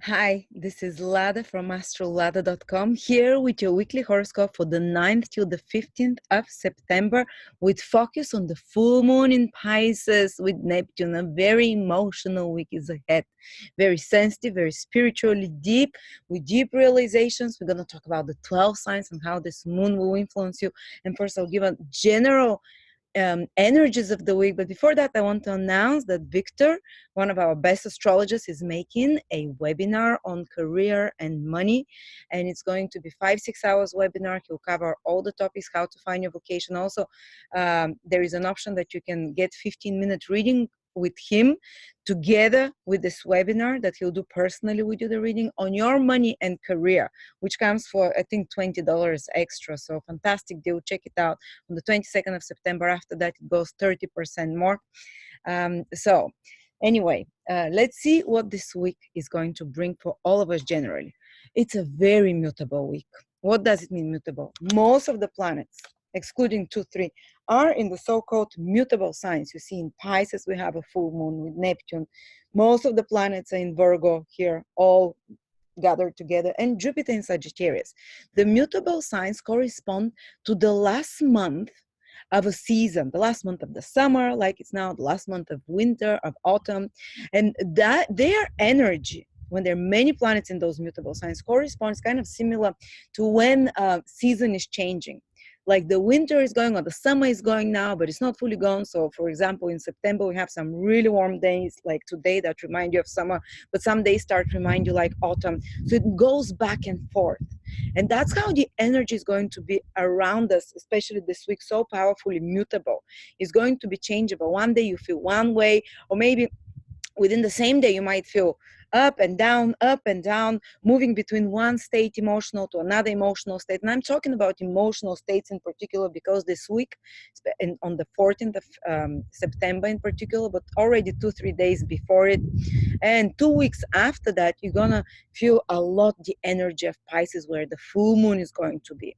Hi, this is Lada from astrolada.com here with your weekly horoscope for the 9th till the 15th of September with focus on the full moon in Pisces with Neptune. A very emotional week is ahead. Very sensitive, very spiritually deep, with deep realizations. We're going to talk about the 12 signs and how this moon will influence you. And first, I'll give a general energies of the week. But before that, I want to announce that Victor, one of our best astrologers, is making a webinar on career and money. And it's going to be 5-6 hours webinar. He'll cover all the topics, how to find your vocation. Also, there is an option that you can get 15-minute reading with him together with this webinar that he'll do personally with you, the reading on your money and career, which comes for, I think, $20 extra. So fantastic deal. Check it out on the 22nd of September. After that, it goes 30% more. So anyway, let's see what this week is going to bring for all of us generally. It's a very mutable week. What does it mean, mutable? Most of the planets, excluding 2, 3, are in the so-called mutable signs. You see in Pisces, we have a full moon with Neptune. Most of the planets are in Virgo here, all gathered together, and Jupiter in Sagittarius. The mutable signs correspond to the last month of a season, the last month of the summer, like it's now the last month of winter, of autumn, and that their energy, when there are many planets in those mutable signs, corresponds kind of similar to when season is changing. Like the winter is going or the summer is going now, but it's not fully gone. So for example, in September, we have some really warm days like today that remind you of summer, but some days start to remind you like autumn. So it goes back and forth. And that's how the energy is going to be around us, especially this week, so powerfully mutable. It's going to be changeable. One day you feel one way, or maybe within the same day you might feel up and down, moving between one state emotional to another emotional state. And I'm talking about emotional states in particular because this week, on the 14th of September in particular, but already 2-3 days before it, and 2 weeks after that, you're gonna feel a lot the energy of Pisces, where the full moon is going to be.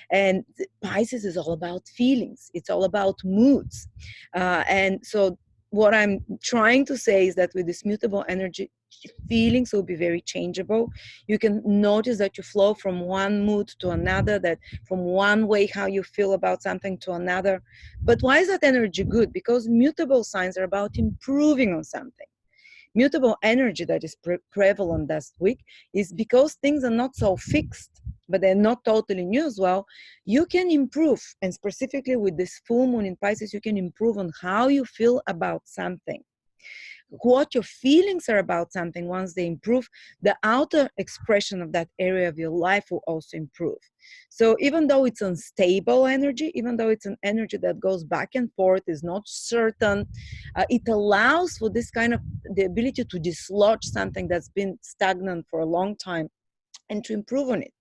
And Pisces is all about feelings. It's all about moods. And so what I'm trying to say is that with this mutable energy, feelings will be very changeable. You can notice that you flow from one mood to another, that from one way how you feel about something to another. But why is that energy good? Because mutable signs are about improving on something. Mutable energy that is prevalent this week is because things are not so fixed, but they're not totally new as well. You can improve, and specifically with this full moon in Pisces, you can improve on how you feel about something. What your feelings are about something, once they improve, the outer expression of that area of your life will also improve. So even though it's unstable energy, even though it's an energy that goes back and forth, is not certain, it allows for this kind of the ability to dislodge something that's been stagnant for a long time and to improve on it.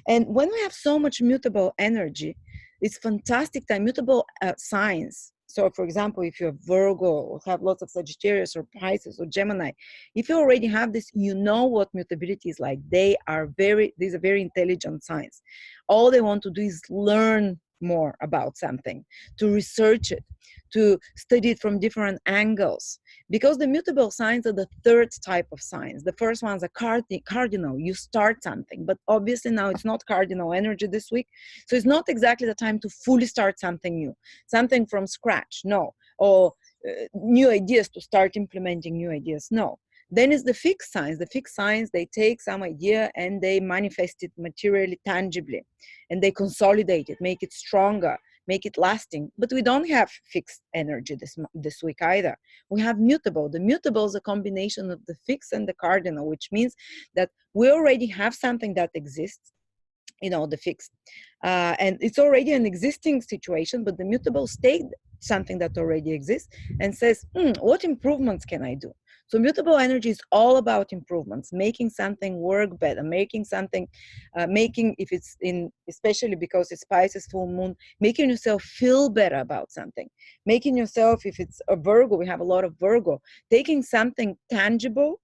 And when we have so much mutable energy, it's fantastic time, mutable signs. So for example, if you're Virgo or have lots of Sagittarius or Pisces or Gemini, if you already have this, you know what mutability is like. These are very intelligent signs. All they want to do is learn more about something, to research it, to study it from different angles. Because the mutable signs are the third type of signs. The first one's a cardinal. You start something, but obviously now it's not cardinal energy this week. So it's not exactly the time to fully start something new, something from scratch, no. Or new ideas, to start implementing new ideas, no. Then is the fixed signs. The fixed signs, they take some idea and they manifest it materially, tangibly, and they consolidate it, make it stronger, make it lasting. But we don't have fixed energy this week either. We have mutable. The mutable is a combination of the fixed and the cardinal, which means that we already have something that exists, the fixed. And it's already an existing situation, but the mutable state something that already exists and says, what improvements can I do? So mutable energy is all about improvements, making something work better, making something, if it's especially because it's Pisces full moon, making yourself feel better about something, making yourself, if it's a Virgo, we have a lot of Virgo, taking something tangible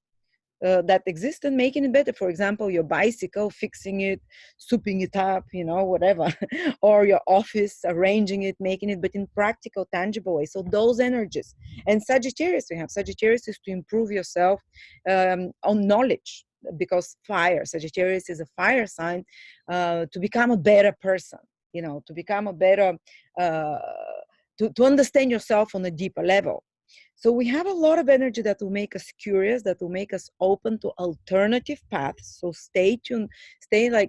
that exists and making it better. For example, your bicycle, fixing it, souping it up, whatever, or your office, arranging it, making it, but in practical, tangible way. So those energies. And Sagittarius, we have Sagittarius is to improve yourself on knowledge. because fire, Sagittarius is a fire sign, to become a better person, to become a better, to understand yourself on a deeper level. So we have a lot of energy that will make us curious, that will make us open to alternative paths. So stay tuned,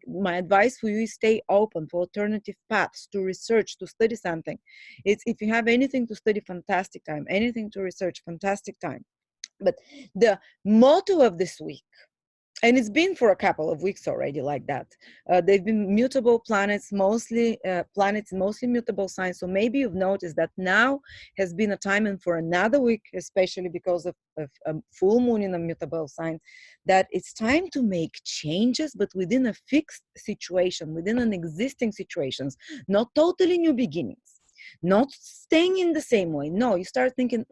my advice for you is stay open for alternative paths, to research, to study something. It's, if you have anything to study, fantastic time. Anything to research, fantastic time. But the motto of this week, and it's been for a couple of weeks already like that. They've been mutable planets, mostly mutable signs. So maybe you've noticed that now has been a time, and for another week, especially because of full moon in a mutable sign, that it's time to make changes, but within a fixed situation, within an existing situations, not totally new beginnings, not staying in the same way. No, you start thinking,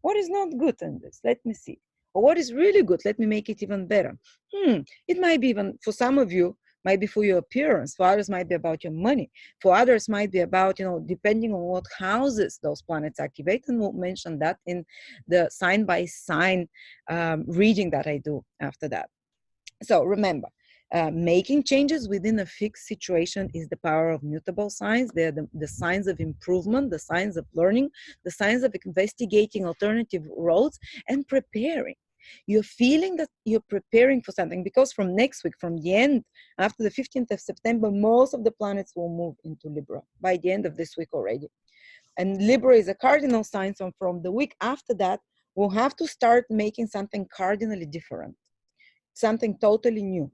what is not good in this? Let me see. Or what is really good? Let me make it even better. It might be even, for some of you, might be for your appearance. For others, might be about your money. For others, might be about, depending on what houses those planets activate. And we'll mention that in the sign by sign reading that I do after that. So remember, making changes within a fixed situation is the power of mutable signs. They're the signs of improvement, the signs of learning, the signs of investigating alternative roads and preparing. You're feeling that you're preparing for something, because from next week, from the end, after the 15th of September, most of the planets will move into Libra by the end of this week already. And Libra is a cardinal sign, so from the week after that, we'll have to start making something cardinally different, something totally new,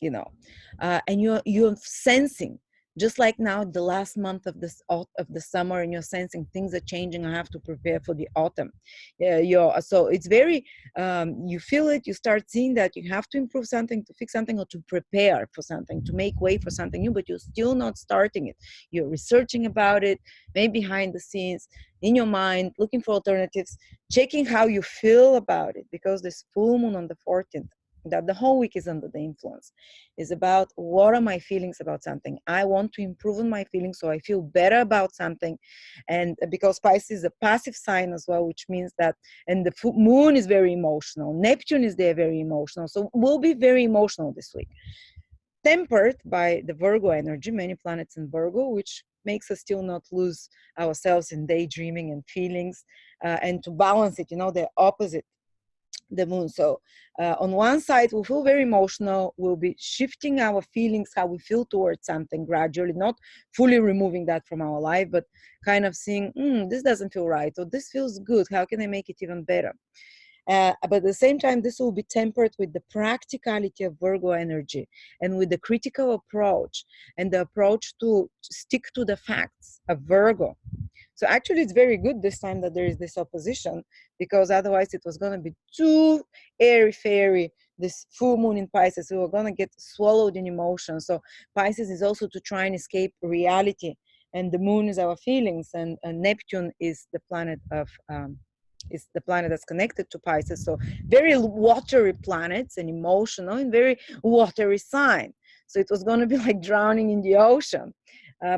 and you're sensing, just like now, the last month of the summer, and you're sensing things are changing. I have to prepare for the autumn. So it's very, you feel it, you start seeing that you have to improve something, to fix something, or to prepare for something, to make way for something new, but you're still not starting it. You're researching about it, maybe behind the scenes, in your mind, looking for alternatives, checking how you feel about it, because this full moon on the 14th, that the whole week is under the influence, is about what are my feelings about something. I want to improve on my feelings so I feel better about something. And because Pisces is a passive sign as well, which means that, and the moon is very emotional, Neptune is there, very emotional, so we'll be very emotional this week, tempered by the Virgo energy, many planets in Virgo, which makes us still not lose ourselves in daydreaming and feelings, and to balance it, they're opposite the moon. So on one side, we'll feel very emotional. We'll be shifting our feelings, how we feel towards something gradually, not fully removing that from our life, but kind of seeing, this doesn't feel right, or this feels good. How can I make it even better? But at the same time, this will be tempered with the practicality of Virgo energy, and with the critical approach, and the approach to stick to the facts of Virgo. So actually, it's very good this time that there is this opposition, because otherwise it was going to be too airy-fairy, this full moon in Pisces. We were going to get swallowed in emotion. So Pisces is also to try and escape reality. And the moon is our feelings, and Neptune is the planet of... is the planet that's connected to Pisces. So very watery planets, and emotional, and very watery sign. So it was going to be like drowning in the ocean.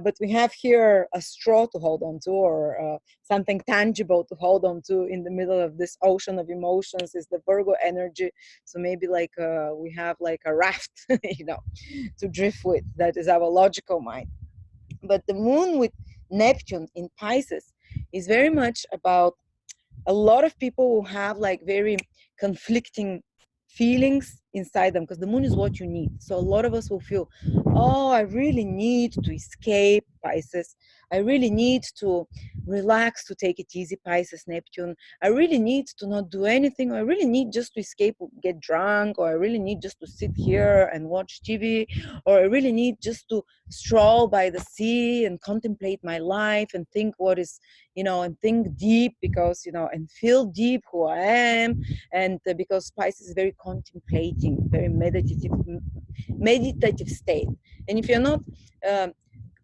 But we have here a straw to hold on to, or something tangible to hold on to in the middle of this ocean of emotions, is the Virgo energy. So maybe like we have like a raft, to drift with. That is our logical mind. But the moon with Neptune in Pisces is very much about a lot of people who have like very conflicting feelings inside them, because the moon is what you need. So a lot of us will feel, oh, I really need to escape, Pisces. I really need to relax, to take it easy, Pisces, Neptune. I really need to not do anything. Or I really need just to escape, get drunk. Or I really need just to sit here and watch TV. Or I really need just to stroll by the sea and contemplate my life and think what is, and think deep, because, and feel deep who I am. And because Pisces is very contemplating, very meditative state. And if you're not a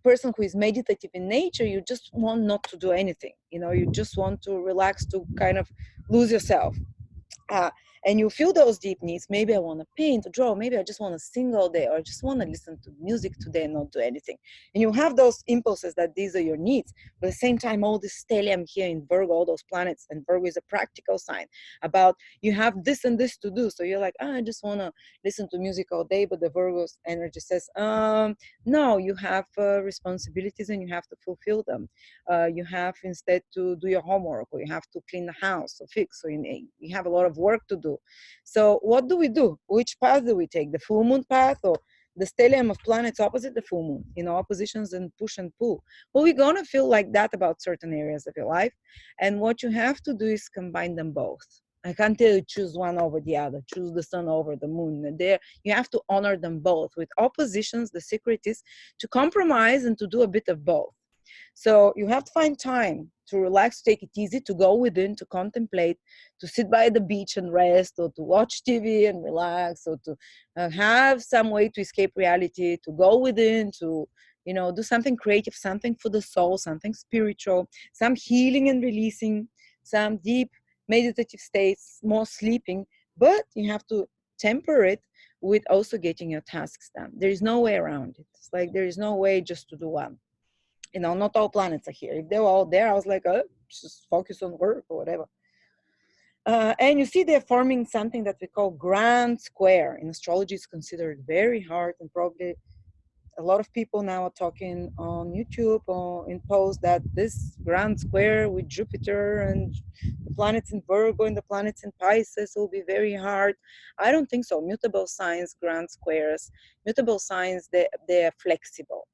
person who is meditative in nature, you just want not to do anything. You just want to relax, to kind of lose yourself. And you feel those deep needs. Maybe I want to paint or draw. Maybe I just want to sing all day, or I just want to listen to music today and not do anything. And you have those impulses that these are your needs. But at the same time, all this stellium here in Virgo, all those planets, and Virgo is a practical sign about you have this and this to do. So you're like, I just want to listen to music all day. But the Virgo's energy says, no, you have responsibilities and you have to fulfill them. You have instead to do your homework, or you have to clean the house or fix. So you have a lot of work to do. So what do we do? Which path do we take? The full moon path, or the stellium of planets opposite the full moon, oppositions and push and pull? Well, we're going to feel like that about certain areas of your life. And what you have to do is combine them both. I can't tell you choose one over the other, choose the sun over the moon. There, you have to honor them both. With oppositions, the secret is to compromise and to do a bit of both. So you have to find time to relax, to take it easy, to go within, to contemplate, to sit by the beach and rest, or to watch TV and relax, or to have some way to escape reality, to go within, to do something creative, something for the soul, something spiritual, some healing and releasing, some deep meditative states, more sleeping. But you have to temper it with also getting your tasks done. There is no way around it. It's like there is no way just to do one. Not all planets are here. If they were all there, I was like, just focus on work or whatever. And you see they're forming something that we call grand square. In astrology, it's considered very hard, and probably a lot of people now are talking on YouTube or in posts that this grand square with Jupiter and the planets in Virgo and the planets in Pisces will be very hard. I don't think so. Mutable signs, grand squares, mutable signs, they're flexible.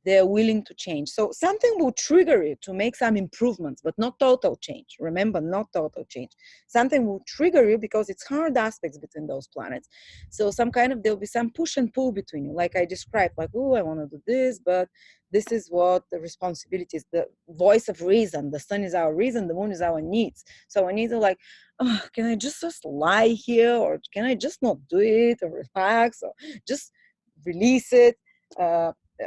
They're willing to change. So something will trigger you to make some improvements, but not total change. Remember, not total change. Something will trigger you because it's hard aspects between those planets. So there'll be some push and pull between you, like I described, like, oh, I want to do this, but this is what the responsibility is, the voice of reason. The sun is our reason, the moon is our needs. So our needs are like, oh, can I just lie here? Or can I just not do it, or relax, or just release it?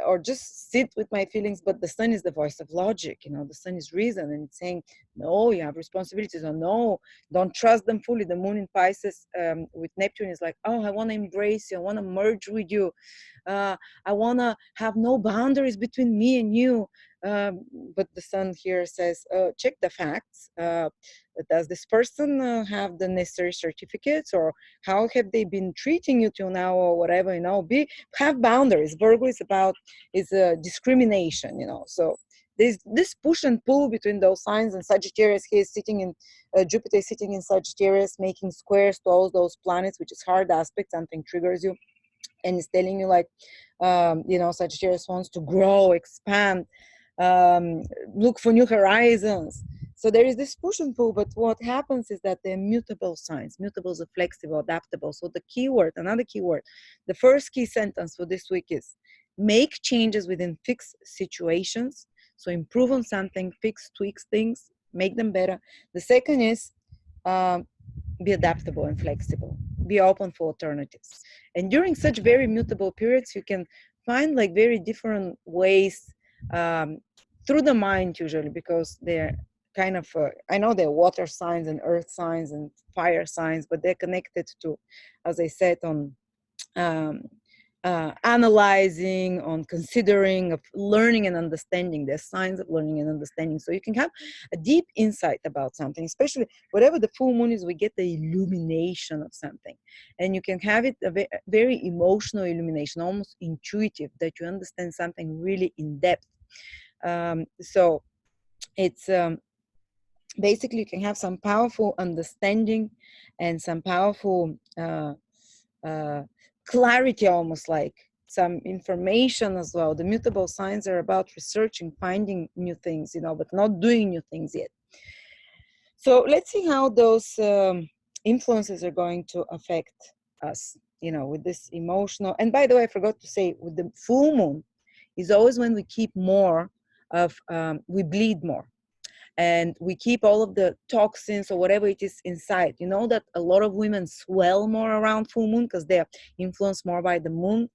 Or just sit with my feelings. But the sun is the voice of logic, the sun is reason, and it's saying, no, you have responsibilities, or no, don't trust them fully. The moon in Pisces with Neptune is like, oh, I want to embrace you, I want to merge with you, I want to have no boundaries between me and you. But the sun here says, check the facts. Does this person have the necessary certificates, or how have they been treating you till now, or whatever? Have boundaries. Virgo is discrimination. So there's this push and pull between those signs. And Sagittarius, he is sitting in Jupiter is sitting in Sagittarius, making squares to all those planets, which is hard aspect. Something triggers you, and it's telling you like, Sagittarius wants to grow, expand, look for new horizons. So there is this push and pull, but what happens is that they're mutable signs. Mutables are flexible, adaptable. So another key word, the first key sentence for this week is make changes within fixed situations. So improve on something, tweak things, make them better. The second is be adaptable and flexible. Be open for alternatives. And during such very mutable periods, you can find like very different ways through the mind usually, because they're kind of, I know they're water signs and earth signs and fire signs, but they're connected to, as I said, on analyzing, on considering, of learning and understanding. There's signs of learning and understanding. So you can have a deep insight about something, especially whatever the full moon is, we get the illumination of something. And you can have it a very emotional illumination, almost intuitive, that you understand something really in depth. So it's basically you can have some powerful understanding and some powerful clarity, almost like some information as well. The mutable signs are about researching, finding new things, but not doing new things yet. So let's see how those influences are going to affect us, with this emotional. And by the way, I forgot to say, with the full moon is always when we keep more of, we bleed more. And we keep all of the toxins or whatever it is inside. You know that a lot of women swell more around full moon because they're influenced more by the moon.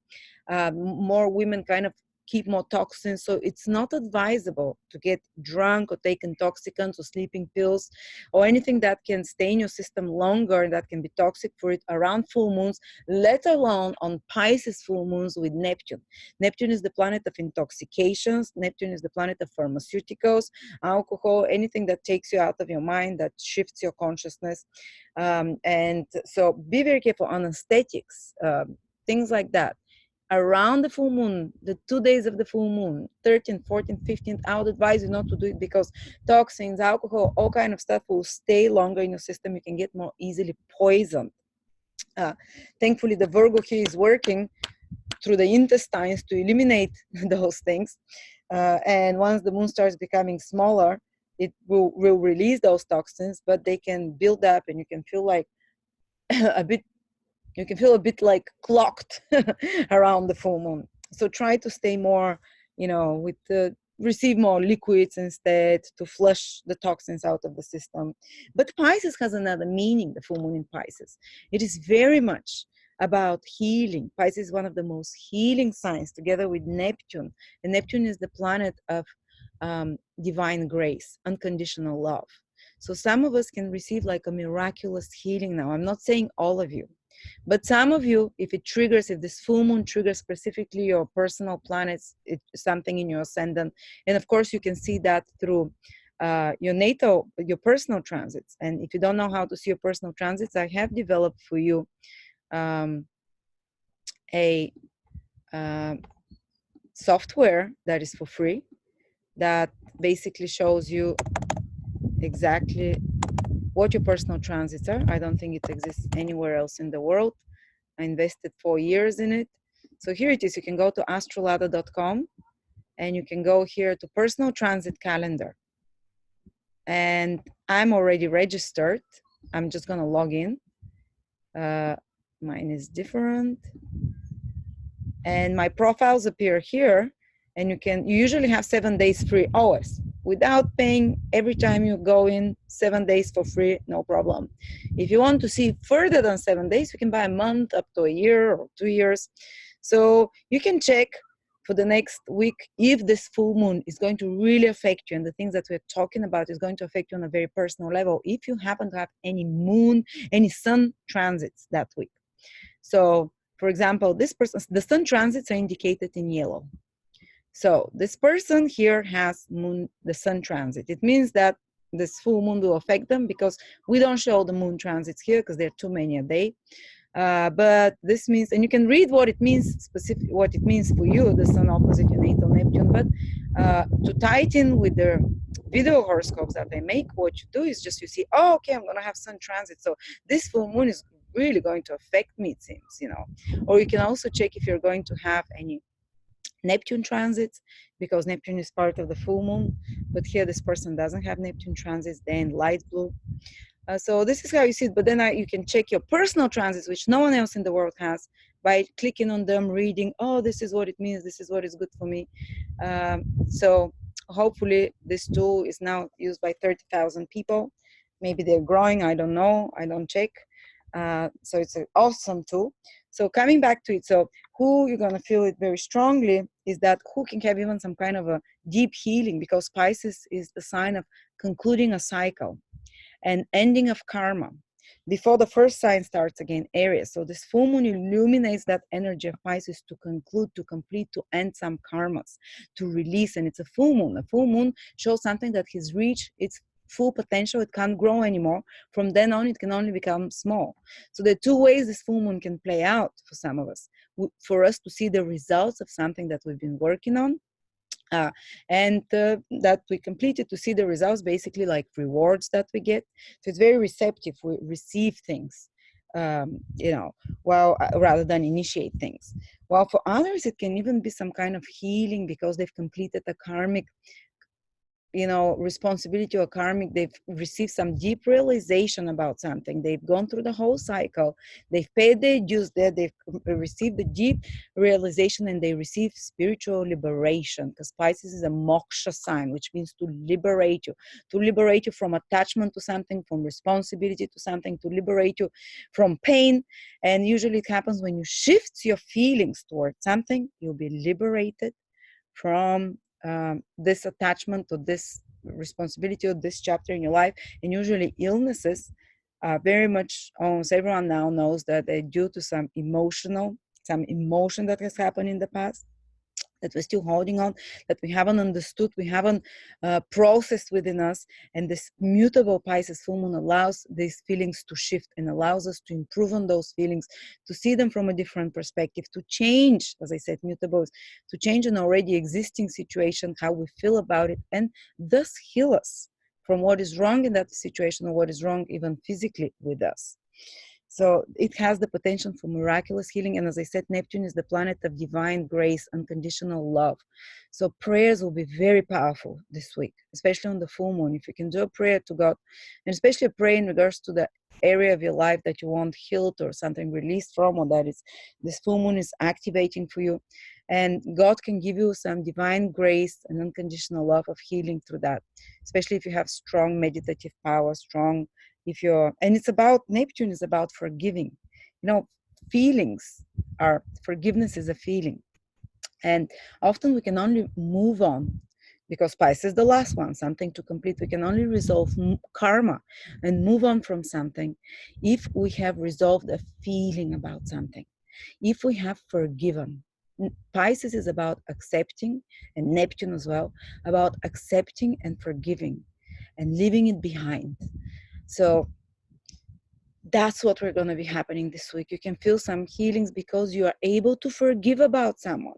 More women kind of keep more toxins. So it's not advisable to get drunk or take intoxicants or sleeping pills or anything that can stay in your system longer and that can be toxic for it around full moons, let alone on Pisces full moons with Neptune. Neptune is the planet of intoxications. Neptune is the planet of pharmaceuticals, alcohol, anything that takes you out of your mind, that shifts your consciousness. And so be very careful on aesthetics, things like that. Around the full moon, the 2 days of the full moon, 13th, 14th, 15th, I would advise you not to do it because toxins, alcohol, all kind of stuff will stay longer in your system. You can get more easily poisoned. Thankfully, the Virgo here is working through the intestines to eliminate those things. And once the moon starts becoming smaller, it will release those toxins, but they can build up and you can feel like a bit like clocked around the full moon. So try to stay more, with receive more liquids instead to flush the toxins out of the system. But Pisces has another meaning, the full moon in Pisces. It is very much about healing. Pisces is one of the most healing signs together with Neptune. And Neptune is the planet of divine grace, unconditional love. So some of us can receive like a miraculous healing now. I'm not saying all of you, but some of you, if this full moon triggers specifically your personal planets, it's something in your ascendant. And of course, you can see that through your personal transits. And if you don't know how to see your personal transits, I have developed for you a software that is for free that basically shows you exactly what your personal transits are. I don't think it exists anywhere else in the world. I invested 4 years in it. So here it is. You can go to astrolada.com and you can go here to personal transit calendar. And I'm already registered. I'm just going to log in. Mine is different. And my profiles appear here. And you usually have 7 days free always, without paying every time you go in, 7 days for free, no problem. If you want to see further than 7 days, you can buy a month up to a year or 2 years. So you can check for the next week if this full moon is going to really affect you, and the things that we're talking about is going to affect you on a very personal level if you happen to have any sun transits that week. So for example, the sun transits are indicated in yellow. So this person here has the sun transit. It means that this full moon will affect them because we don't show the moon transits here because there are too many a day. But this means, and you can read what it means, what it means for you, the sun opposite your natal Neptune. But to tie it in with the video horoscopes that they make, what you do is just you see, oh, okay, I'm going to have sun transit. So this full moon is really going to affect me, it seems, Or you can also check if you're going to have any Neptune transits, because Neptune is part of the full moon, but here this person doesn't have Neptune transits, they're in light blue. So this is how you see it, but then you can check your personal transits, which no one else in the world has, by clicking on them, reading, oh, this is what it means, this is what is good for me. So hopefully this tool is now used by 30,000 people. Maybe they're growing, I don't know, I don't check. So it's an awesome tool. So coming back to it, so who you're going to feel it very strongly is that who can have even some kind of a deep healing, because Pisces is the sign of concluding a cycle and ending of karma before the first sign starts again, Aries. So this full moon illuminates that energy of Pisces to conclude, to complete, to end some karmas, to release. And it's a full moon. A full moon shows something that has reached its full potential. It can't grow anymore. From then on, it can only become small. So there are two ways this full moon can play out for some of us. For us to see the results of something that we've been working on, and that we completed, to see the results, basically like rewards that we get. So it's very receptive. We receive things, rather than initiate things. While for others, it can even be some kind of healing because they've completed a karmic responsibility or karmic, they've received some deep realization about something. They've gone through the whole cycle. They've paid their dues there. They've received the deep realization and they receive spiritual liberation, because Pisces is a moksha sign, which means to liberate you from attachment to something, from responsibility to something, to liberate you from pain. And usually it happens when you shift your feelings towards something, you'll be liberated from this attachment to this responsibility of this chapter in your life. And usually illnesses, very much almost everyone now knows that they're due to some emotion that has happened in the past, that we're still holding on, that we haven't understood, we haven't processed within us. And this mutable Pisces full moon allows these feelings to shift and allows us to improve on those feelings, to see them from a different perspective, to change, as I said, mutables, to change an already existing situation, how we feel about it, and thus heal us from what is wrong in that situation or what is wrong even physically with us. So it has the potential for miraculous healing. And as I said, Neptune is the planet of divine grace, unconditional love. So prayers will be very powerful this week, especially on the full moon. If you can do a prayer to God, and especially a prayer in regards to the area of your life that you want healed or something released from, or that is this full moon is activating for you. And God can give you some divine grace and unconditional love of healing through that, especially if you have strong meditative power, strong, if you're, and it's about, Neptune is about forgiving. You know, feelings are, forgiveness is a feeling. And often we can only move on, because Pisces is the last one, something to complete. We can only resolve karma and move on from something if we have resolved a feeling about something, if we have forgiven. Pisces is about accepting, and Neptune as well, about accepting and forgiving and leaving it behind. So that's what we're going to be happening this week. You can feel some healings because you are able to forgive about someone,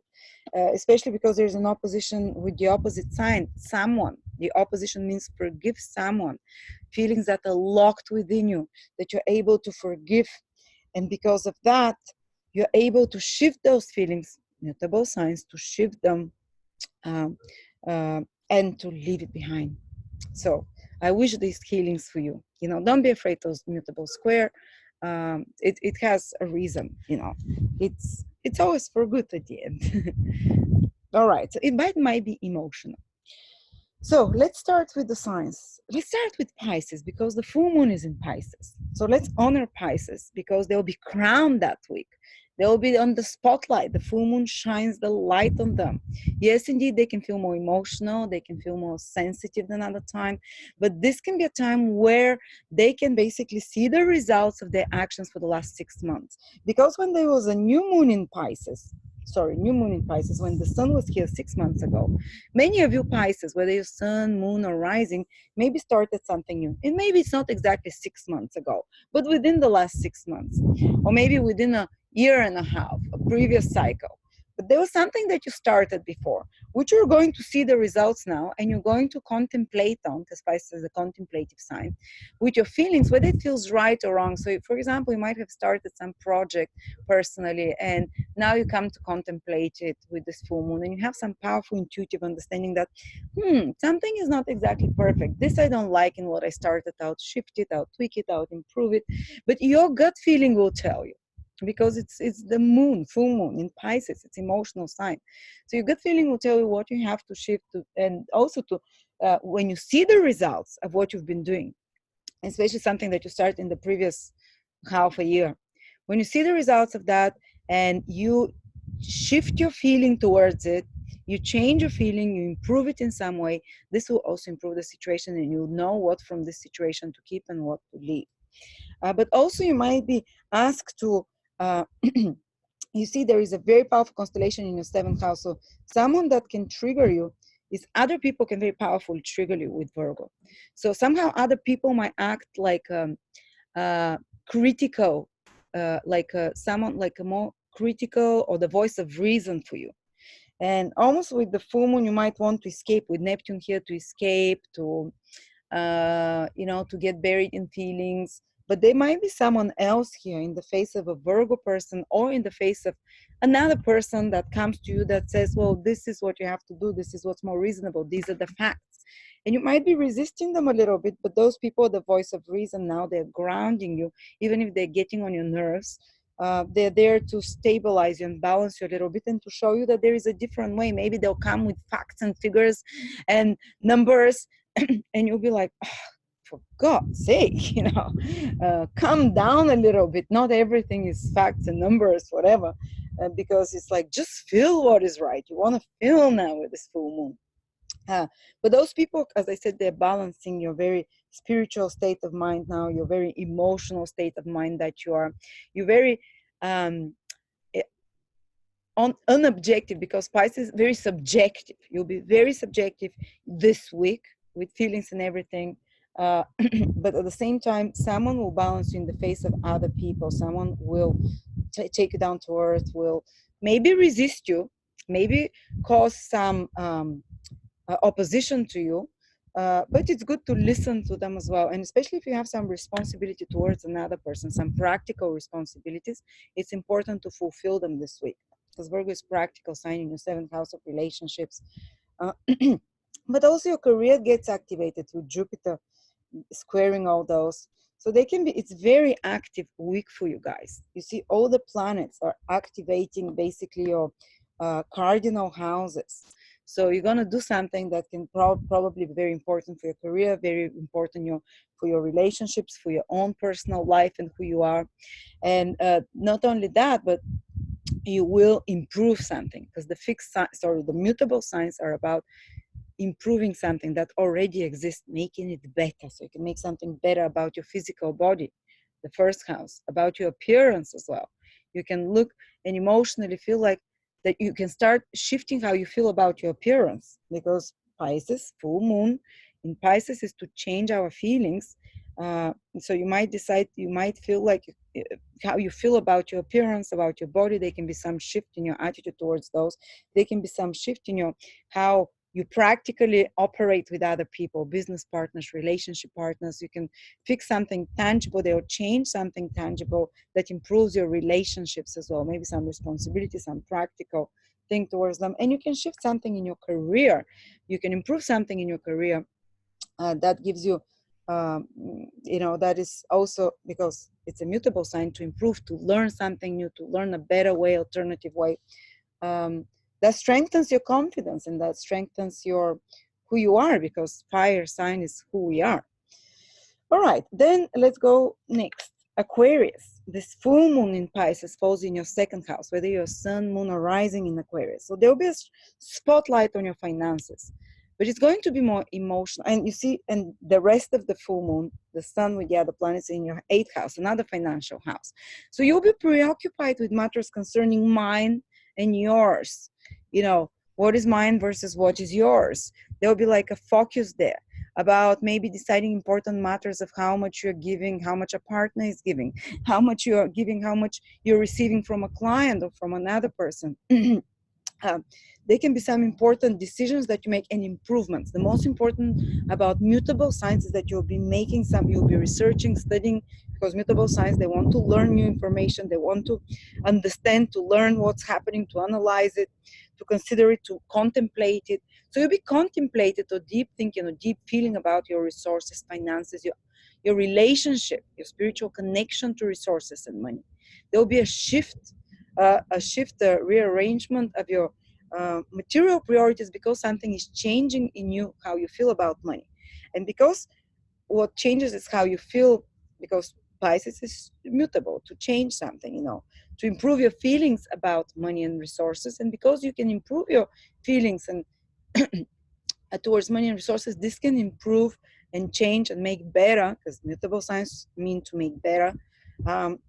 especially because there's an opposition with the opposite sign, someone. The opposition means forgive someone. Feelings that are locked within you, that you're able to forgive. And because of that, you're able to shift those feelings, mutable signs, to shift them and to leave it behind. So I wish these healings for you. You know, don't be afraid of mutable square. It has a reason, you know. It's always for good at the end. All right, so it might be emotional. So let's start with the signs. Let's start with Pisces, because the full moon is in Pisces. So let's honor Pisces, because they'll be crowned that week. They'll be on the spotlight. The full moon shines the light on them. Yes, indeed, they can feel more emotional. They can feel more sensitive than other time. But this can be a time where they can basically see the results of their actions for the last 6 months. Because when there was a new moon in Pisces, when the sun was here 6 months ago, many of you Pisces, whether you're sun, moon, or rising, maybe started something new. And maybe it's not exactly 6 months ago, but within the last 6 months, or maybe within a year and a half, a previous cycle. But there was something that you started before, which you're going to see the results now, and you're going to contemplate on, because Pisces is a contemplative sign, with your feelings, whether it feels right or wrong. So, for example, you might have started some project personally, and now you come to contemplate it with this full moon, and you have some powerful intuitive understanding that, something is not exactly perfect. This I don't like in what I started out, shift it out, tweak it out, improve it. But your gut feeling will tell you, because it's the moon, full moon in Pisces, it's emotional sign. So your gut feeling will tell you what you have to shift to, and also to when you see the results of what you've been doing, especially something that you started in the previous half a year. When you see the results of that and you shift your feeling towards it, you change your feeling, you improve it in some way, this will also improve the situation, and you'll know what from this situation to keep and what to leave. But also you might be asked to you see, there is a very powerful constellation in your 7th house. So someone that can trigger you is other people can very powerfully trigger you with Virgo. So somehow other people might act like critical, someone like a more critical, or the voice of reason for you. And almost with the full moon, you might want to escape, with Neptune here, to escape, to to get buried in feelings. But there might be someone else here in the face of a Virgo person, or in the face of another person that comes to you that says, well, this is what you have to do. This is what's more reasonable. These are the facts. And you might be resisting them a little bit, but those people are the voice of reason now. They're grounding you, even if they're getting on your nerves. They're there to stabilize you and balance you a little bit, and to show you that there is a different way. Maybe they'll come with facts and figures and numbers, and you'll be like, oh, for God's sake, calm down a little bit. Not everything is facts and numbers, whatever. because it's like, just feel what is right. You want to feel now with this full moon. But those people, as I said, they're balancing your very spiritual state of mind now, your very emotional state of mind that you are. You're very unobjective, because Pisces is very subjective. You'll be very subjective this week with feelings and everything. But at the same time, someone will balance you in the face of other people. Someone will take you down to earth, will maybe resist you, maybe cause some opposition to you, but it's good to listen to them as well. And especially if you have some responsibility towards another person, some practical responsibilities, it's important to fulfill them this week, because Virgo is practical sign in your 7th house of relationships. But also your career gets activated with Jupiter squaring all those. So they can be, it's very active week for you guys. You see, all the planets are activating basically your cardinal houses. So you're going to do something that can probably be very important for your career, very important for your relationships, for your own personal life and who you are. And not only that, but you will improve something, because the mutable signs are about improving something that already exists, making it better. So you can make something better about your physical body, the 1st house, about your appearance as well. You can look and emotionally feel like that you can start shifting how you feel about your appearance, because Pisces, full moon in Pisces is to change our feelings. So you might decide, you might feel like how you feel about your appearance, about your body. There can be some shift in your attitude towards those. There can be some shift in your how you practically operate with other people, business partners, relationship partners. You can fix something tangible there, or change something tangible that improves your relationships as well. Maybe some responsibility, some practical thing towards them. And you can shift something in your career. You can improve something in your career that gives you, that is also, because it's a mutable sign, to improve, to learn something new, to learn a better way, alternative way. That strengthens your confidence, and that strengthens who you are, because fire sign is who we are. All right, then let's go next. Aquarius. This full moon in Pisces falls in your 2nd house, whether you're sun, moon, or rising in Aquarius. So there'll be a spotlight on your finances, but it's going to be more emotional. And you see, and the rest of the full moon, the sun with the other planets in your 8th house, another financial house. So you'll be preoccupied with matters concerning mine and yours. What is mine versus what is yours. There'll be like a focus there about maybe deciding important matters of how much you're giving, how much a partner is giving, how much you're giving, how much you're receiving from a client or from another person. There can be some important decisions that you make, and improvements. The most important about mutable signs is that you'll be researching, studying, because mutable signs, they want to learn new information, they want to understand, to learn what's happening, to analyze it, to consider it, to contemplate it. So you'll be contemplated, or deep thinking, or deep feeling about your resources, finances, your relationship, your spiritual connection to resources and money. There will be a shift, a rearrangement of your material priorities, because something is changing in you, how you feel about money. And because what changes is how you feel, because Pisces is mutable, to change something, to improve your feelings about money and resources. And because you can improve your feelings and towards money and resources, this can improve and change and make better, because mutable signs mean to make better,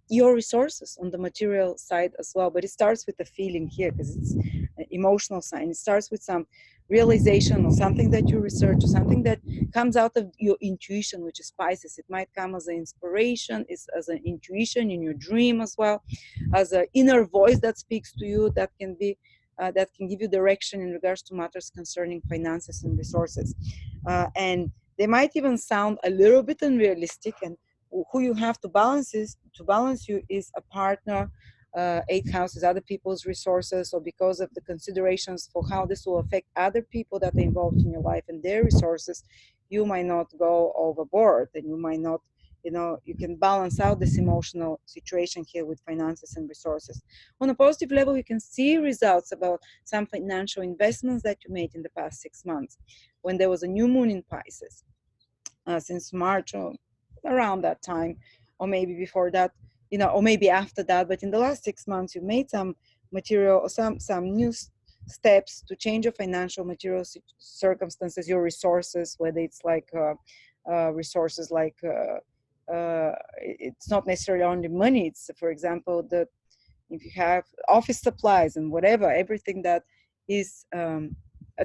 your resources on the material side as well. But it starts with the feeling here, because it's an emotional sign. It starts with some realization, or something that you research, or something that comes out of your intuition, which is Pisces. It might come as an inspiration, as an intuition in your dream as well, as an inner voice that speaks to you, that can give you direction in regards to matters concerning finances and resources. And they might even sound a little bit unrealistic, and who you have to balance you is a partner. 8th house is other people's resources, or because of the considerations for how this will affect other people that are involved in your life and their resources, you might not go overboard, and you might not, you can balance out this emotional situation here with finances and resources. On a positive level, you can see results about some financial investments that you made in the past 6 months, when there was a new moon in Pisces, since March, or around that time, or maybe before that, or maybe after that. But in the last 6 months, you made some material, or some new steps to change your financial material circumstances, your resources, whether it's like resources like it's not necessarily only money. It's, for example, the if you have office supplies and whatever, everything that is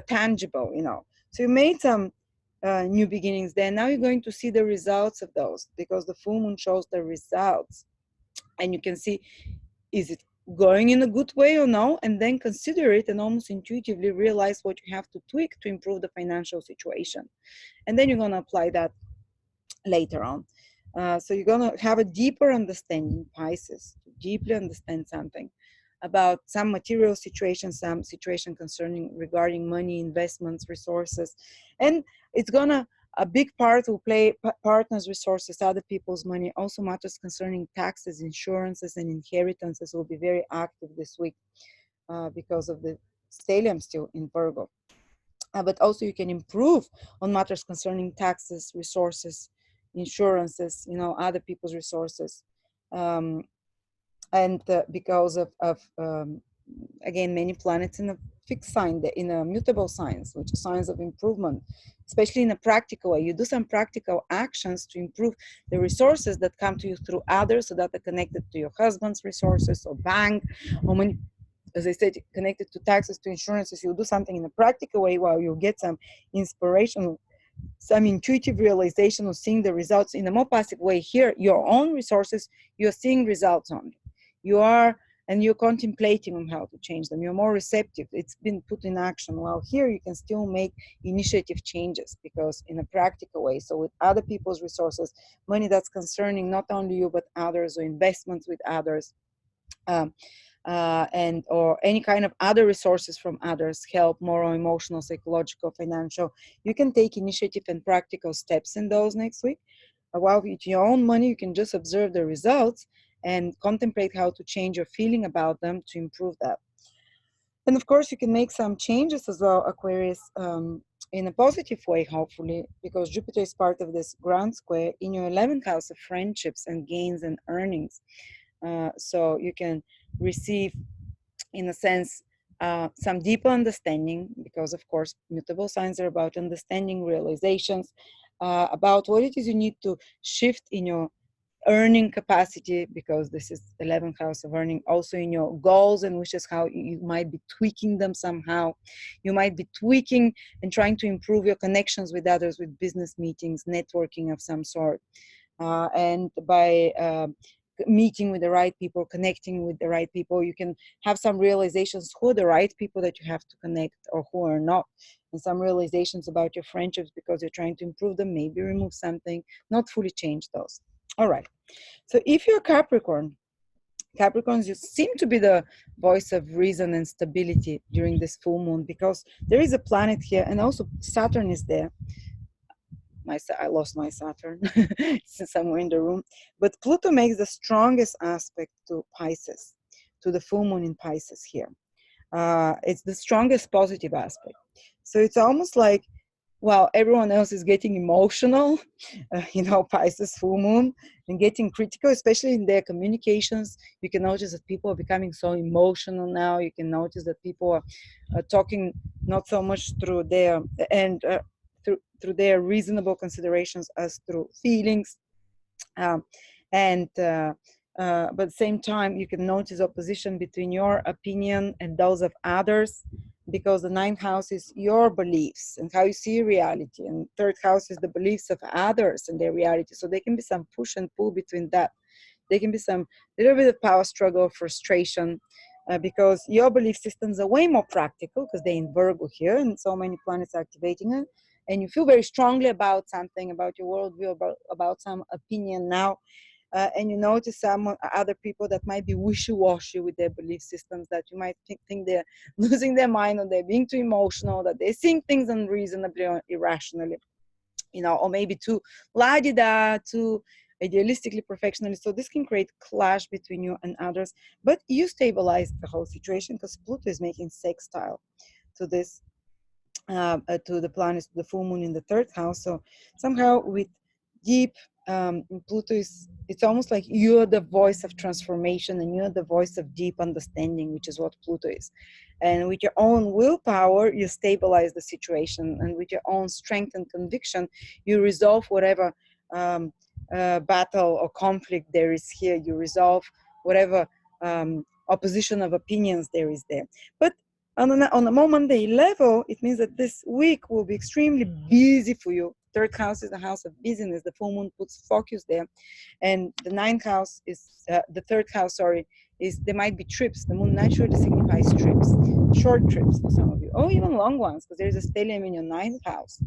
tangible, you know. So you made some new beginnings there. Now you're going to see the results of those, because the full moon shows the results, and you can see, is it going in a good way or no, and then consider it and almost intuitively realize what you have to tweak to improve the financial situation. And then you're going to apply that later on. So you're going to have a deeper understanding, Pisces, to deeply understand something about some material situation, some situation concerning regarding money, investments, resources. And it's going to, a big part will play partners' resources, other people's money, also matters concerning taxes, insurances, and inheritances will be very active this week because of the stellium still in Virgo. But also you can improve on matters concerning taxes, resources, insurances, you know, other people's resources. And because of again, many planets in a fixed sign, in a mutable signs, which are signs of improvement, especially in a practical way. You do some practical actions to improve the resources that come to you through others, so that are connected to your husband's resources or bank, or money, as I said, connected to taxes, to insurances. You'll do something in a practical way while you get some inspiration, some intuitive realization of seeing the results in a more passive way. Here, your own resources, you're seeing results on. You are, and you're contemplating on how to change them. You're more receptive. It's been put in action. While here, you can still make initiative changes, because in a practical way. So with other people's resources, money that's concerning not only you, but others, or investments with others, and or any kind of other resources from others, help, moral, emotional, psychological, financial. You can take initiative and practical steps in those next week. While with your own money, you can just observe the results and contemplate how to change your feeling about them to improve that. And of course, you can make some changes as well, Aquarius, in a positive way, hopefully, because Jupiter is part of this grand square in your 11th house of friendships and gains and earnings. So you can receive, in a sense, some deeper understanding, because of course mutable signs are about understanding, realizations, about what it is you need to shift in your earning capacity, because this is 11th house of earning, also in your goals and wishes, how you might be tweaking them somehow. You might be tweaking and trying to improve your connections with others, with business meetings, networking of some sort, and by meeting with the right people, connecting with the right people, you can have some realizations who are the right people that you have to connect, or who are not, and some realizations about your friendships, because you're trying to improve them, maybe remove something, not fully change those. All right, so if you're Capricorns, you seem to be the voice of reason and stability during this full moon, because there is a planet here, and also Saturn is there. I lost my Saturn somewhere in the room. But Pluto makes the strongest aspect to Pisces, to the full moon in Pisces here. It's the strongest positive aspect. So it's almost like, while everyone else is getting emotional, Pisces full moon, and getting critical, especially in their communications. You can notice that people are becoming so emotional now. You can notice that people are talking not so much through their, and through their reasonable considerations as through feelings. But at the same time, you can notice opposition between your opinion and those of others, because the 9th house is your beliefs and how you see reality, and 3rd house is the beliefs of others and their reality. So there can be some push and pull between that. There can be some little bit of power struggle, frustration, because your belief systems are way more practical, because they're in Virgo here, and so many planets are activating it. And you feel very strongly about something, about your worldview, about some opinion now. And you notice some other people that might be wishy-washy with their belief systems, that you might think they're losing their mind, or they're being too emotional, that they're seeing things unreasonably or irrationally, or maybe too la-di-da, too idealistically perfectionist. So this can create clash between you and others, but you stabilize the whole situation, because Pluto is making sextile to this, to the planets, to the full moon in the 3rd house. So somehow with deep Pluto is, it's almost like you're the voice of transformation and you're the voice of deep understanding, which is what Pluto is. And with your own willpower, you stabilize the situation. And with your own strength and conviction, you resolve whatever battle or conflict there is here. You resolve whatever opposition of opinions there is there. But on a more mundane level, it means that this week will be extremely busy for you. Third house is the house of business. The full moon puts focus there. And the ninth house is, the third house, sorry, is there might be trips. The moon naturally signifies trips, short trips for some of you, or even long ones, because there's a stellium in your ninth house.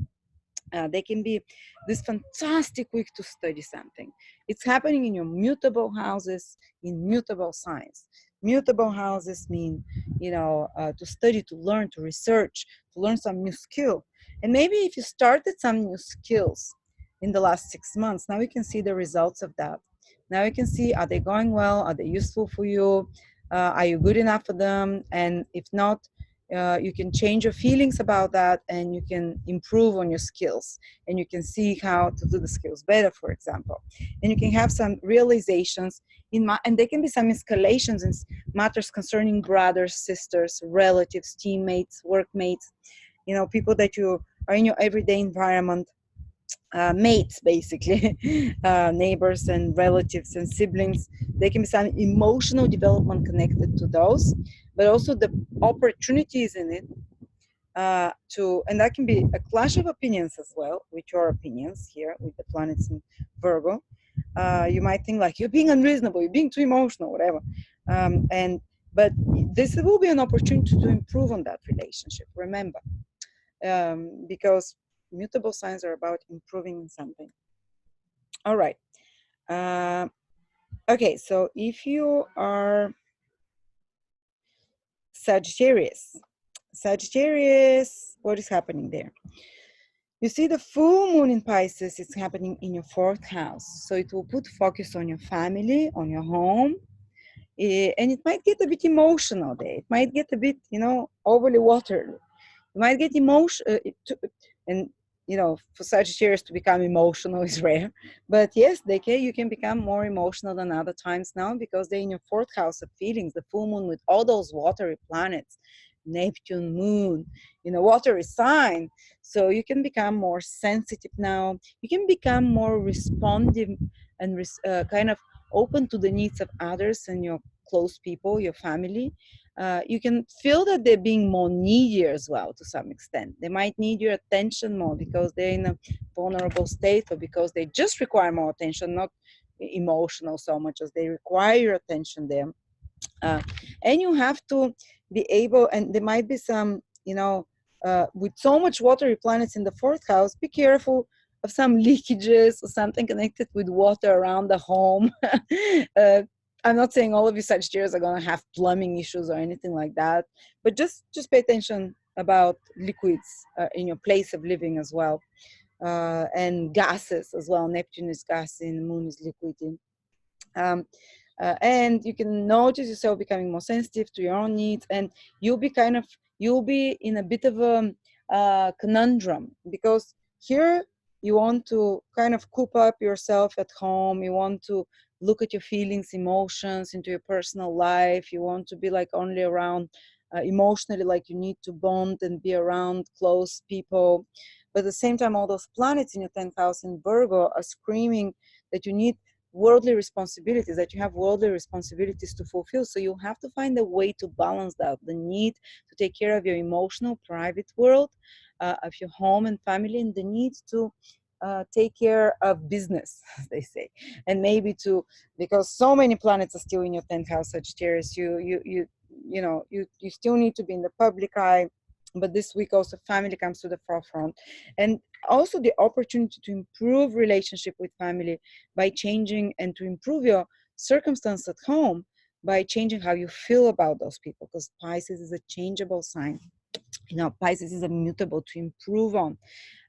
They can be this fantastic week to study something. It's happening in your mutable houses, in mutable signs. Mutable houses mean, to study, to learn, to research, to learn some new skill. And maybe if you started some new skills in the last 6 months, now you can see the results of that. Now you can see, are they going well? Are they useful for you? Are you good enough for them? And if not, you can change your feelings about that, and you can improve on your skills, and you can see how to do the skills better, for example. And you can have some realizations and there can be some escalations in matters concerning brothers, sisters, relatives, teammates, workmates, people that you are in your everyday environment. Mates, basically, neighbors and relatives and siblings. There can be some emotional development connected to those, but also the opportunities in it and that can be a clash of opinions as well, with your opinions here with the planets in Virgo. You might think like you're being unreasonable, you're being too emotional, whatever. But this will be an opportunity to improve on that relationship. Remember, because mutable signs are about improving in something. All right. Okay, so if you are Sagittarius, what is happening there? You see, the full moon in Pisces is happening in your fourth house. So it will put focus on your family, on your home. And it might get a bit emotional there. It might get a bit, overly watered. You might get and for Sagittarius to become emotional is rare. But yes, you can become more emotional than other times now, because they're in your fourth house of feelings. The full moon with all those watery planets, Neptune, moon, watery sign. So you can become more sensitive now. You can become more responsive and kind of open to the needs of others and your close people, your family. You can feel that they're being more needy as well to some extent. They might need your attention more because they're in a vulnerable state, or because they just require more attention, not emotional so much as they require your attention there. And you have to be able, and there might be some, with so much watery planets in the fourth house, be careful of some leakages or something connected with water around the home. I'm not saying all of you Sagittarius are going to have plumbing issues or anything like that, but just pay attention about liquids in your place of living as well, and gases as well. Neptune is gas, and the moon is liquid. And you can notice yourself becoming more sensitive to your own needs, and you'll be in a bit of a conundrum, because here you want to kind of coop up yourself at home. You want to look at your feelings, emotions into your personal life. You want to be like only around emotionally, like you need to bond and be around close people. But at the same time, all those planets in your 10th house in Virgo are screaming that you need worldly responsibilities, that you have worldly responsibilities to fulfill. So you have to find a way to balance that, the need to take care of your emotional private world, of your home and family, and the need to take care of business, as they say. And maybe because so many planets are still in your 10th house, Sagittarius, you still need to be in the public eye. But this week also family comes to the forefront, and also the opportunity to improve relationship with family by changing, and to improve your circumstance at home by changing how you feel about those people, because Pisces is a changeable sign. Pisces is immutable, to improve on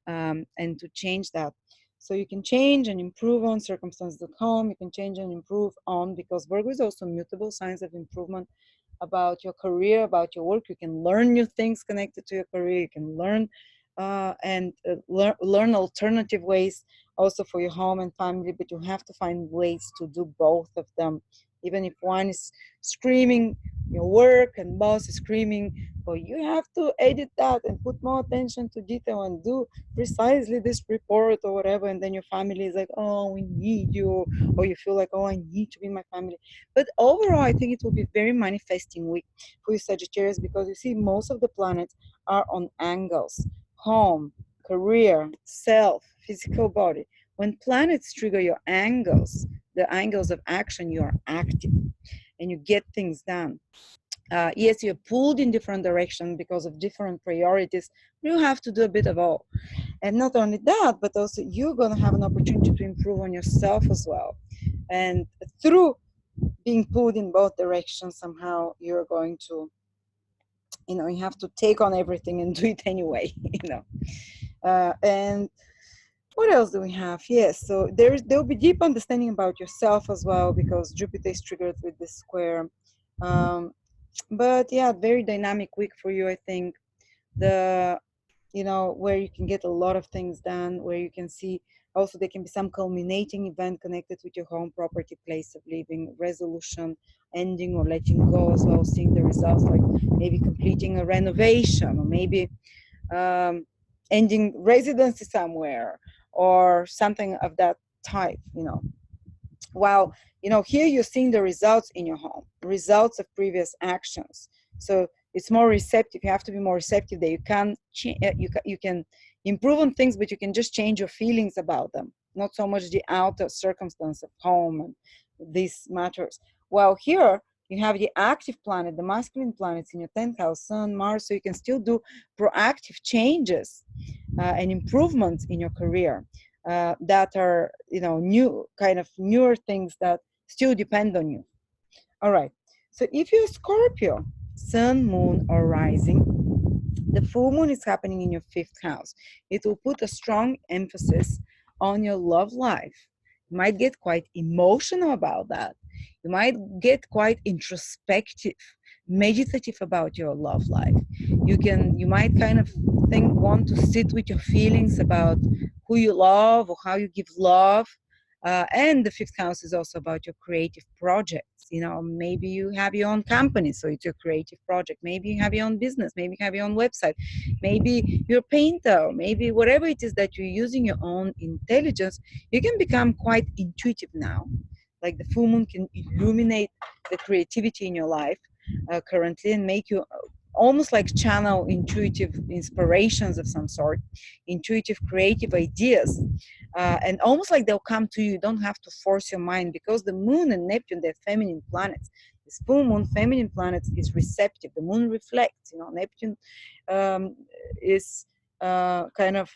and to change that. So you can change and improve on circumstances at home. You can change and improve on, because Virgo is also mutable, signs of improvement about your career, about your work. You can learn new things connected to your career. You can learn and learn alternative ways also for your home and family, but you have to find ways to do both of them. Even if one is screaming, your work and boss is screaming, but you have to edit that and put more attention to detail and do precisely this report or whatever. And then your family is like, oh, we need you. Or you feel like, oh, I need to be my family. But overall, I think it will be very manifesting week for you Sagittarius, because you see most of the planets are on angles: home, career, self, physical body. When planets trigger your angles, the angles of action, you are active and you get things done. Yes, you're pulled in different directions because of different priorities. You have to do a bit of all. And not only that, but also you're going to have an opportunity to improve on yourself as well. And through being pulled in both directions, somehow you're going to, you have to take on everything and do it anyway, and what else do we have? Yes, so there'll be deep understanding about yourself as well, because Jupiter is triggered with this square. But yeah, very dynamic week for you, I think. Where you can get a lot of things done, where you can see also there can be some culminating event connected with your home, property, place of living, resolution, ending or letting go as well, seeing the results, like maybe completing a renovation, or maybe ending residency somewhere, or something of that type. While here you're seeing the results in your home, results of previous actions. So it's more receptive. You have to be more receptive, that you can improve on things, but you can just change your feelings about them, not so much the outer circumstance of home and these matters. While here you have the active planet, the masculine planets in your 10th house, Sun, Mars, so you can still do proactive changes and improvements in your career that are, newer things that still depend on you. All right. So if you're Scorpio, Sun, Moon, or Rising, the full moon is happening in your 5th house. It will put a strong emphasis on your love life. You might get quite emotional about that. You might get quite introspective, meditative about your love life. You might kind of want to sit with your feelings about who you love or how you give love. And the 5th house is also about your creative projects. Maybe you have your own company, so it's your creative project. Maybe you have your own business. Maybe you have your own website. Maybe you're a painter. Maybe whatever it is that you're using your own intelligence, you can become quite intuitive now. Like the full moon can illuminate the creativity in your life currently and make you almost like channel intuitive inspirations of some sort, intuitive creative ideas, and almost like they'll come to you. You don't have to force your mind, because the moon and Neptune, they're feminine planets. This full moon, feminine planets, is receptive. The moon reflects. Neptune is kind of,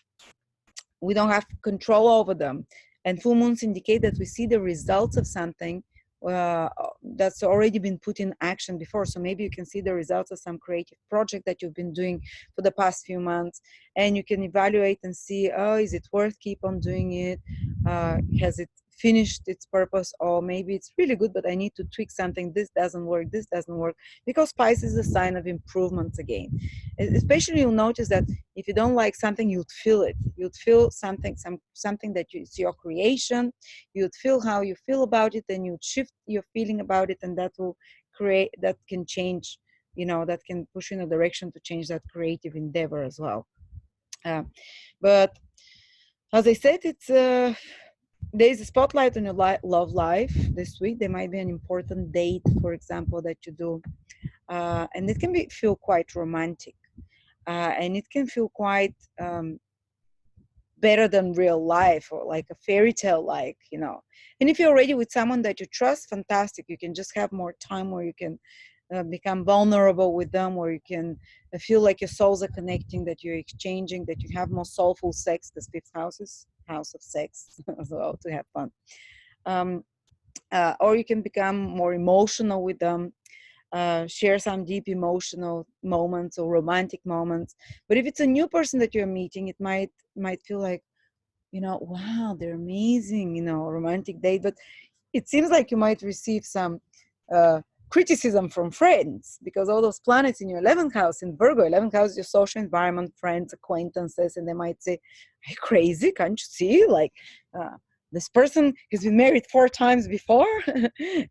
we don't have control over them. And full moons indicate that we see the results of something that's already been put in action before. So maybe you can see the results of some creative project that you've been doing for the past few months, and you can evaluate and see, oh, is it worth keep on doing it? Has it finished its purpose? Or maybe it's really good, but I need to tweak something. This doesn't work. This doesn't work. Because Pisces is a sign of improvements again. Especially you'll notice that if you don't like something, you'd feel it. You'd feel something that it's your creation. You'd feel how you feel about it, and you'd shift your feeling about it, and that can change, that can push you in a direction to change that creative endeavor as well. But as I said, there's a spotlight on your love life this week. There might be an important date, for example, that you do, and it can feel quite romantic, and it can feel quite better than real life, or like a fairy tale, and if you're already with someone that you trust, fantastic. You can just have more time where you can become vulnerable with them, where you can feel like your souls are connecting, that you're exchanging, that you have more soulful sex, because 5th house is house of sex as well, to have fun. Or you can become more emotional with them, share some deep emotional moments or romantic moments. But if it's a new person that you're meeting, it might feel like, wow, they're amazing, romantic date. But it seems like you might receive some criticism from friends, because all those planets in your 11th house, in Virgo, 11th house is your social environment, friends, acquaintances, and they might say, "Are you crazy? Can't you see? Like, this person has been married 4 times before."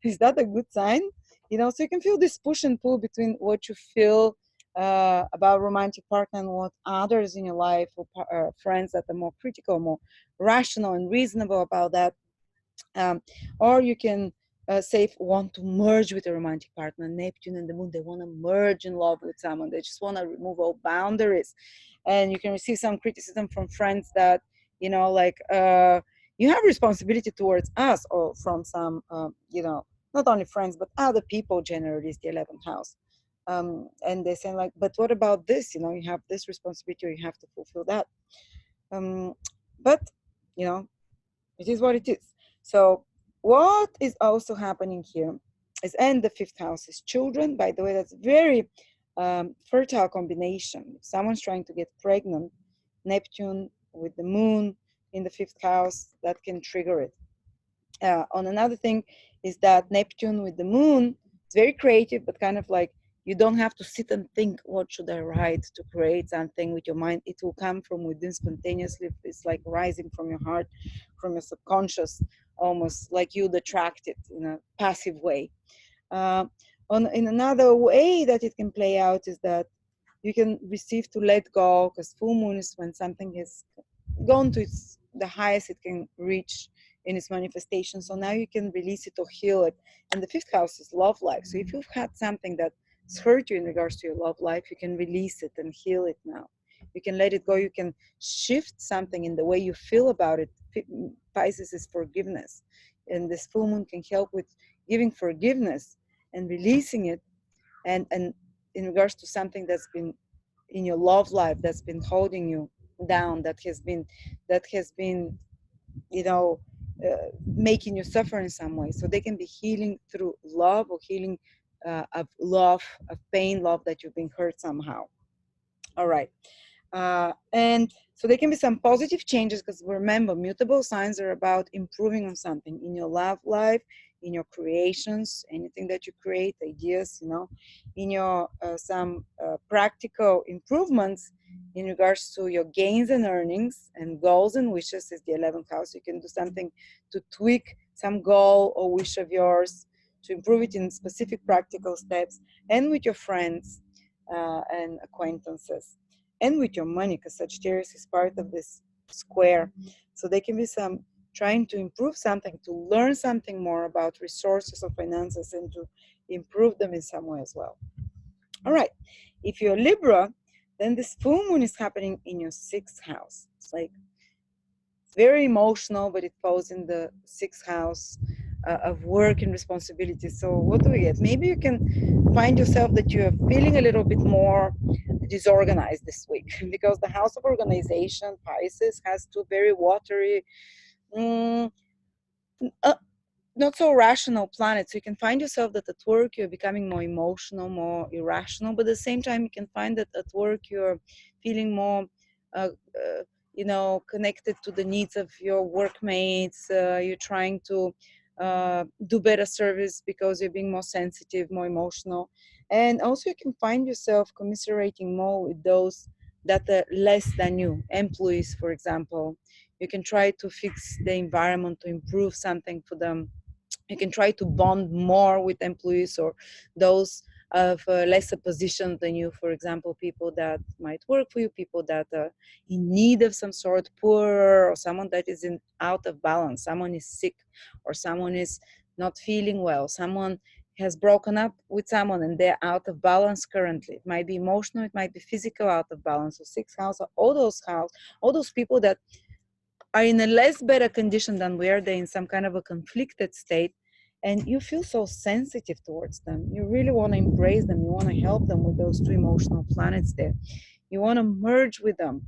Is that a good sign? You know, so you can feel this push and pull between what you feel about romantic partner and what others in your life or friends that are more critical, more rational and reasonable about that. Or you can say want to merge with a romantic partner. Neptune and the moon, they want to merge in love with someone. They just want to remove all boundaries. And you can receive some criticism from friends that, you know, like, you have responsibility towards us, or from some, you know, not only friends, but other people generally is the 11th house. And they say like, but what about this? You know, you have this responsibility, or you have to fulfill that. But, you know, it is what it is. So what is also happening here is, and the 5th house is children. By the way, that's very fertile combination. If someone's trying to get pregnant, Neptune with the moon in the 5th house, that can trigger it. On another thing is that Neptune with the moon is very creative, but kind of like, you don't have to sit and think, what should I write to create something with your mind. It will come from within spontaneously. It's like rising from your heart, from your subconscious, almost like you'd attract it in a passive way. In another way that it can play out is that you can receive to let go, because full moon is when something has gone to the highest it can reach in its manifestation. So now you can release it or heal it. And the 5th house is love life. So if you've had something that's hurt you in regards to your love life, you can release it and heal it now. You can let it go. You can shift something in the way you feel about it. Pisces is forgiveness. And this full moon can help with giving forgiveness and releasing it. And in regards to something that's been in your love life, that's been holding you down, that has been, you know, making you suffer in some way. So they can be healing through love, or healing of love, of pain, love that you've been hurt somehow. All right. And so there can be some positive changes, because remember, mutable signs are about improving on something in your love life, in your creations, anything that you create, ideas, you know, in your some practical improvements in regards to your gains and earnings, and goals and wishes is the 11th house. You can do something to tweak some goal or wish of yours to improve it in specific practical steps, and with your friends and acquaintances, and with your money, because Sagittarius is part of this square. So there can be some trying to improve something, to learn something more about resources or finances, and to improve them in some way as well. All right. If you're Libra, then this full moon is happening in your 6th house. It's like, it's very emotional, but it falls in the 6th house of work and responsibility. So what do we get? Maybe you can find yourself that you are feeling a little bit more disorganized this week, because the house of organization, Pisces, has 2 very watery, not so rational planets. So you can find yourself that at work you're becoming more emotional, more irrational, but at the same time you can find that at work you're feeling more you know, connected to the needs of your workmates. You're trying to do better service because you're being more sensitive, more emotional. And also you can find yourself commiserating more with those that are less than you, employees, for example. You can try to fix the environment, to improve something for them. You can try to bond more with employees or those of lesser position than you. For example, people that might work for you, people that are in need of some sort, poor, or someone that is out of balance, someone is sick, or someone is not feeling well, someone has broken up with someone and they're out of balance currently. It might be emotional, it might be physical out of balance. So 6th house, all those people that are in a less better condition than we are. They're in some kind of a conflicted state, and you feel so sensitive towards them. You really want to embrace them. You want to help them with those 2 emotional planets there. You want to merge with them,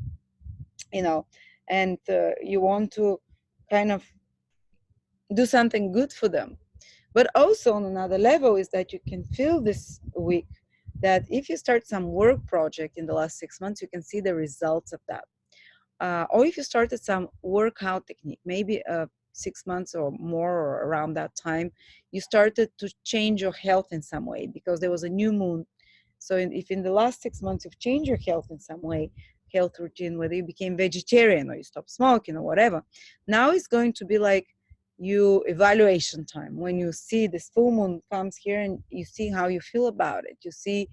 you know, and you want to kind of do something good for them. But also on another level is that you can feel this week that if you start some work project in the last 6 months, you can see the results of that. Or if you started some workout technique, maybe 6 months or more, or around that time, you started to change your health in some way because there was a new moon. So if in the last 6 months you've changed your health in some way, health routine, whether you became vegetarian or you stopped smoking or whatever, now it's going to be like you evaluation time, when you see this full moon comes here and you see how you feel about it. You see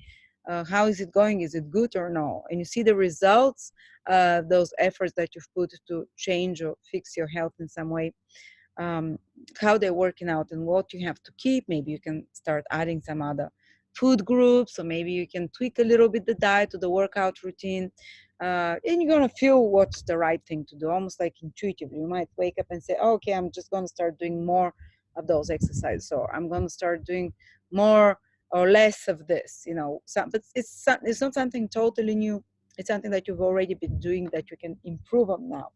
how is it going, is it good or no, and you see the results, those efforts that you've put to change or fix your health in some way, how they're working out and what you have to keep. Maybe you can start adding some other food groups, or maybe you can tweak a little bit the diet or the workout routine, and you're going to feel what's the right thing to do, almost like intuitively. You might wake up and say, oh, okay, I'm just going to start doing more of those exercises, or I'm going to start doing more or less of this, you know. But it's not something totally new. It's something that you've already been doing that you can improve on now.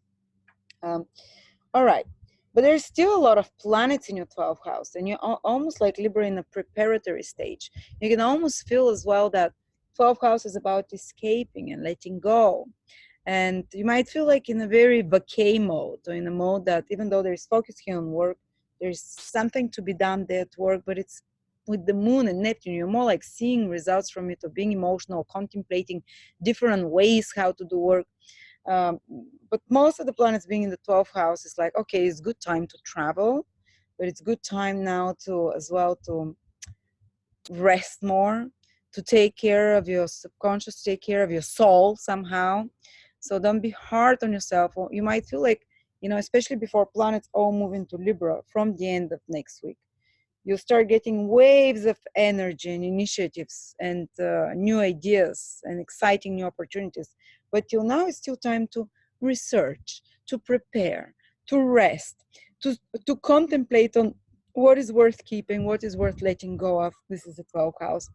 All right. But there's still a lot of planets in your 12th house, and you're almost like Libra in a preparatory stage. You can almost feel as well that 12th house is about escaping and letting go. And you might feel like in a very vacay mode, or in a mode that even though there's focus here on work, there's something to be done there at work, but it's with the moon and Neptune, you're more like seeing results from it, or being emotional, contemplating different ways how to do work. But most of the planets being in the 12th house is like, okay, it's good time to travel, but it's good time now to as well to rest more, to take care of your subconscious, take care of your soul somehow. So don't be hard on yourself. Or you might feel like, you know, especially before planets all move into Libra from the end of next week, you'll start getting waves of energy and initiatives and new ideas and exciting new opportunities. But till now, it's still time to research, to prepare, to rest, to contemplate on what is worth keeping, what is worth letting go of. This is the 12th house.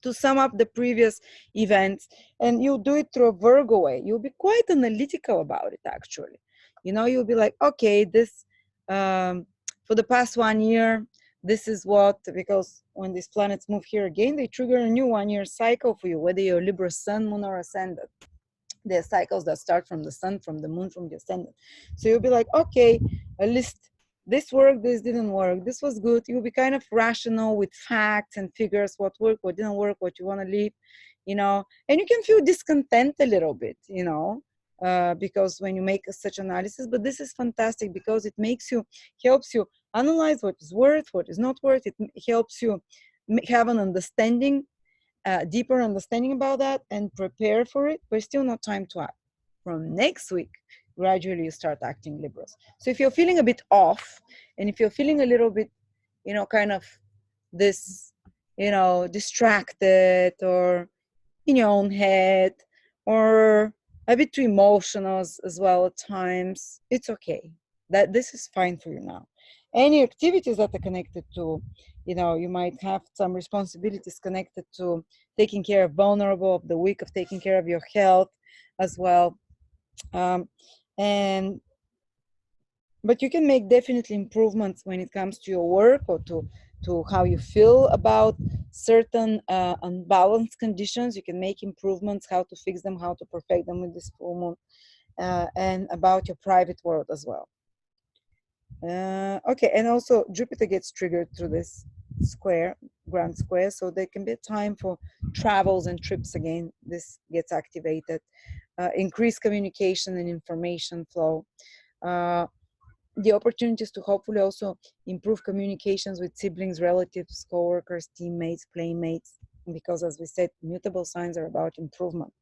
To sum up the previous events, and you'll do it through a Virgo way. You'll be quite analytical about it, actually. You know, you'll be like, okay, this, for the past 1 year, this is what, because when these planets move here again, they trigger a new 1 year cycle for you, whether you're Libra sun, moon, or ascendant. There are cycles that start from the sun, from the moon, from the ascendant. So you'll be like, okay, a list. This worked, this didn't work, this was good. You'll be kind of rational with facts and figures, what worked, what didn't work, what you want to leave, you know. And you can feel discontent a little bit, you know, because when you make such analysis. But this is fantastic because it makes you, helps you analyze what is worth, what is not worth. It helps you have an understanding, deeper understanding about that, and prepare for it, but still not time to act. From next week, gradually you start acting, Libras. So if you're feeling a bit off, and if you're feeling a little bit, you know, kind of this, you know, distracted, or in your own head, or a bit too emotional as well at times, it's okay. That this is fine for you now. Any activities that are connected to, you know, you might have some responsibilities connected to taking care of vulnerable of the week, of taking care of your health as well. But you can make definitely improvements when it comes to your work, or to how you feel about certain unbalanced conditions. You can make improvements, how to fix them, how to perfect them with this full moon, and about your private world as well. Okay, and also Jupiter gets triggered through this square, grand square, so there can be a time for travels and trips again. This gets activated. Increased communication and information flow. The opportunities to hopefully also improve communications with siblings, relatives, co-workers, teammates, playmates, because as we said, mutable signs are about improvement,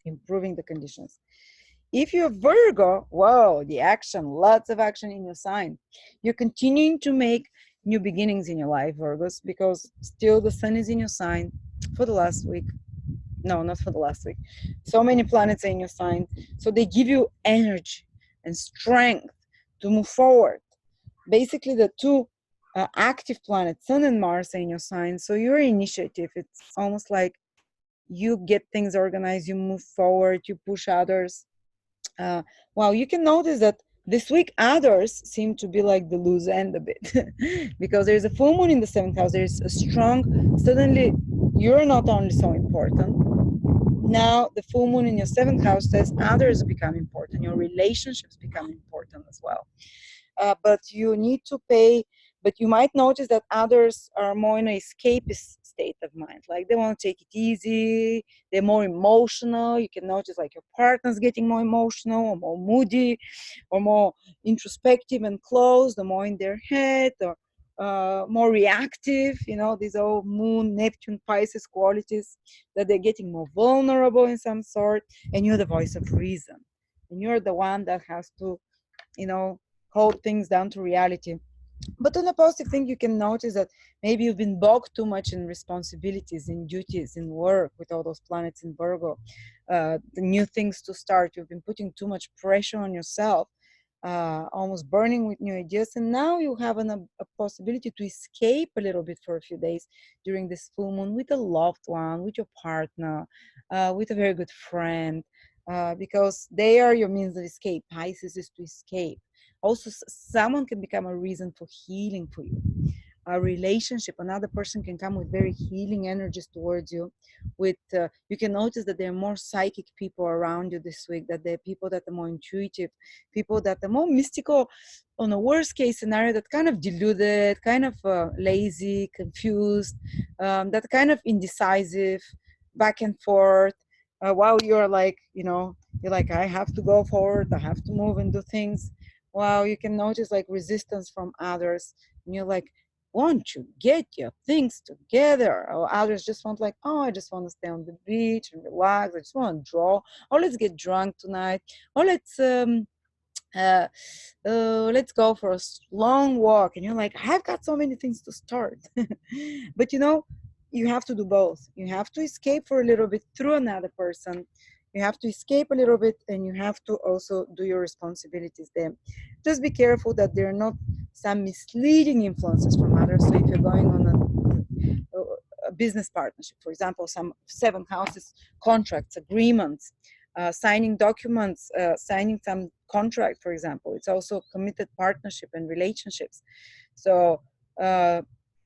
improving the conditions. If you're Virgo, whoa, the action, lots of action in your sign. You're continuing to make new beginnings in your life, Virgos, because still the sun is in your sign for the last week. No, not for the last week. So many planets are in your sign. So they give you energy and strength to move forward. Basically, the two active planets, Sun and Mars, are in your sign. So your initiative, it's almost like you get things organized, you move forward, you push others. Well, you can notice that this week others seem to be like the loose end a bit because there's a full moon in the 7th house. There's a strong, suddenly you're not only so important. Now the full moon in your 7th house says others become important. Your relationships become important as well. but you need to pay. But you might notice that others are more in an escapist state of mind, like they want to take it easy, they're more emotional. You can notice like your partner's getting more emotional or more moody or more introspective and closed or more in their head, or more reactive. You know, these are all moon, Neptune, Pisces qualities, that they're getting more vulnerable in some sort. And you're the voice of reason, and you're the one that has to, you know, hold things down to reality. But on a positive thing, you can notice that maybe you've been bogged too much in responsibilities, in duties, in work, with all those planets in Virgo, the new things to start. You've been putting too much pressure on yourself, almost burning with new ideas. And now you have a possibility to escape a little bit for a few days during this full moon with a loved one, with your partner, with a very good friend, because they are your means of escape. Pisces is to escape. Also, someone can become a reason for healing for you. A relationship, another person can come with very healing energies towards you. With you can notice that there are more psychic people around you this week, that there are people that are more intuitive, people that are more mystical, on a worst case scenario, that kind of deluded, kind of lazy, confused, that kind of indecisive, back and forth, while you're like, you know, you're like, I have to go forward, I have to move and do things. Wow, you can notice like resistance from others, and you're like, won't you get your things together? Or others just want like, oh, I just want to stay on the beach and relax, I just want to draw, or let's get drunk tonight, or uh, let's go for a long walk. And you're like, I've got so many things to start. But you know, you have to do both. You have to escape for a little bit through another person. You have to escape a little bit, and you have to also do your responsibilities there. Just be careful that there are not some misleading influences from others. So if you're going on a business partnership, for example, some 7th houses, contracts, agreements, signing documents, signing some contract, for example, it's also committed partnership and relationships. So